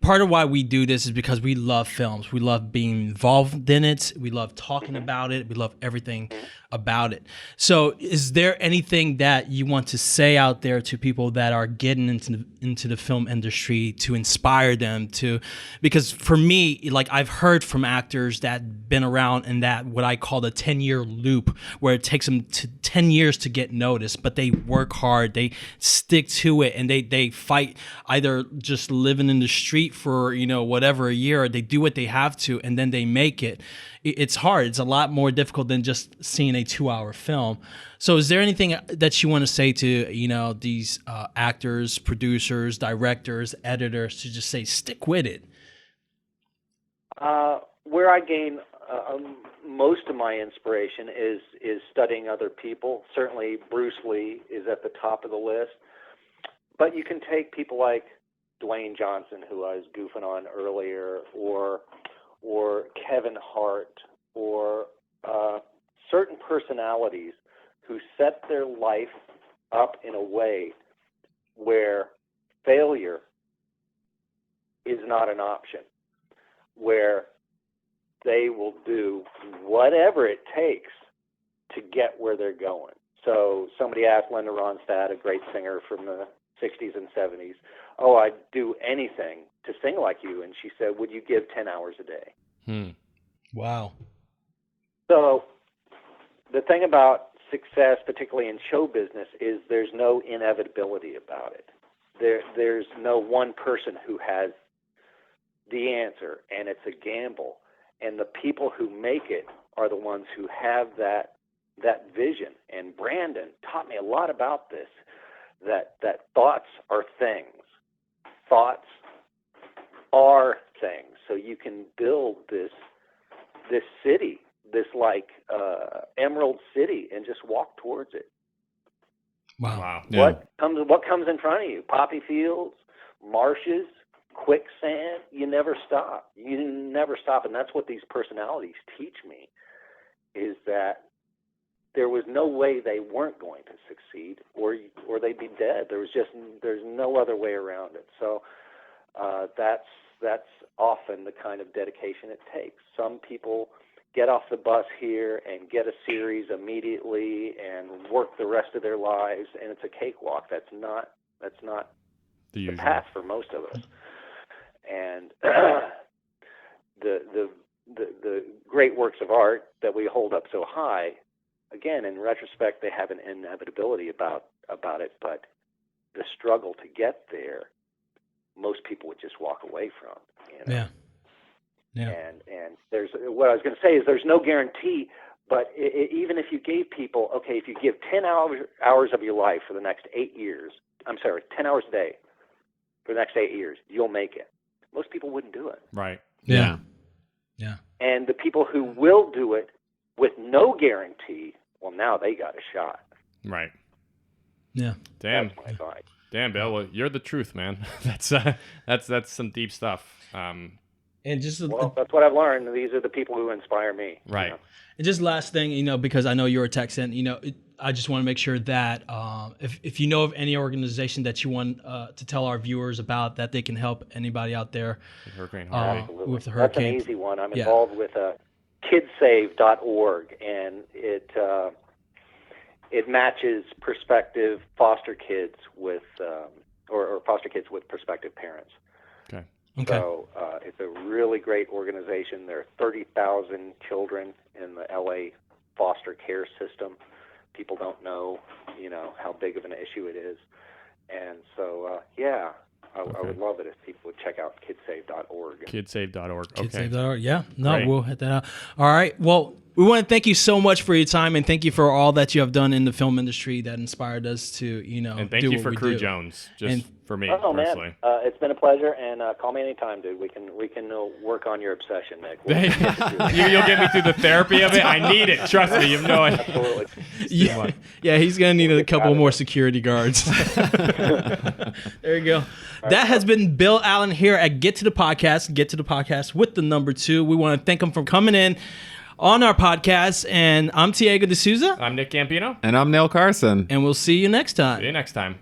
part of why we do this is because we love films. We love being involved in it. We love talking about it. We love everything about it. So is there anything that you want to say out there to people that are getting into the film industry to inspire them to? Because for me, like, I've heard from actors that been around in that what I call the 10-year loop, where it takes them 10 years to get noticed, but they work hard, they stick to it, and they fight, either just living in the street for whatever a year, or they do what they have to, and then they make it. It's hard. It's a lot more difficult than just seeing a a 2-hour film. So is there anything that you want to say to, these actors, producers, directors, editors to just say, stick with it? Where I gain most of my inspiration is studying other people. Certainly Bruce Lee is at the top of the list. But you can take people like Dwayne Johnson, who I was goofing on earlier, or Kevin Hart, or certain personalities who set their life up in a way where failure is not an option, where they will do whatever it takes to get where they're going. So somebody asked Linda Ronstadt, a great singer from the 60s and 70s, "Oh, I'd do anything to sing like you." And she said, "Would you give 10 hours a day?" Wow. So the thing about success, particularly in show business, is there's no inevitability about it. There's no one person who has the answer, and it's a gamble. And the people who make it are the ones who have that vision. And Brandon taught me a lot about this, that thoughts are things. Thoughts are things. So you can build this city, this emerald city, and just walk towards it. Wow. Yeah. What comes in front of you? Poppy fields, marshes, quicksand. You never stop. And that's what these personalities teach me, is that there was no way they weren't going to succeed, or they'd be dead. There's no other way around it. So that's often the kind of dedication it takes. Some people get off the bus here and get a series immediately and work the rest of their lives, and it's a cakewalk. That's not the path for most of us. And the great works of art that we hold up so high, again, in retrospect, they have an inevitability about it, but the struggle to get there, most people would just walk away from. Yeah. And there's what I was going to say is there's no guarantee, but even if you gave people, okay, if you give 10 hours of your life for the next 8 years, 10 hours a day for the next 8 years, you'll make it. Most people wouldn't do it. Right. Yeah. And the people who will do it with no guarantee, well, now they got a shot. Right. Yeah. Damn. That's my advice. Damn, Bill. Well, you're the truth, man. That's some deep stuff. And just that's what I've learned. These are the people who inspire me. Right. You know? And just last thing, because I know you're a Texan, I just want to make sure that if you know of any organization that you want to tell our viewers about, that they can help anybody out there Hurricane Harvey. with the hurricane. That's an easy one. I'm involved with kidsave.org, and it matches prospective foster kids with or foster kids with prospective parents. Okay. So it's a really great organization. There are 30,000 children in the LA foster care system. People don't know, how big of an issue it is. And so, I would love it if people would check out kidsave.org. Kidsave.org. Okay. Kidsave.org. Yeah. No, Great. we'll hit that out. All right. Well, we want to thank you so much for your time, and thank you for all that you have done in the film industry that inspired us to, And thank do you what for we Crew do. Jones, just And- for me Oh personally. man, it's been a pleasure, and call me anytime, dude. We can work on your obsession, Nick. You'll get me through the therapy of it. I need it. Trust me. You have no idea. Absolutely. Yeah, he's gonna need a couple more security guards. There you go. That has been Bill Allen here at Get to the Podcast with the number 2. We want to thank him for coming in on our podcast, and I'm Tiago D'Souza, I'm Nick Campino. And I'm Neil Carson. and we'll see you next time. See you next time.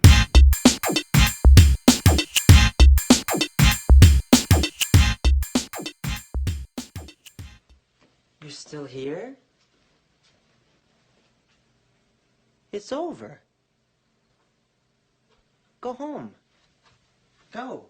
You're still here? It's over. Go home. Go.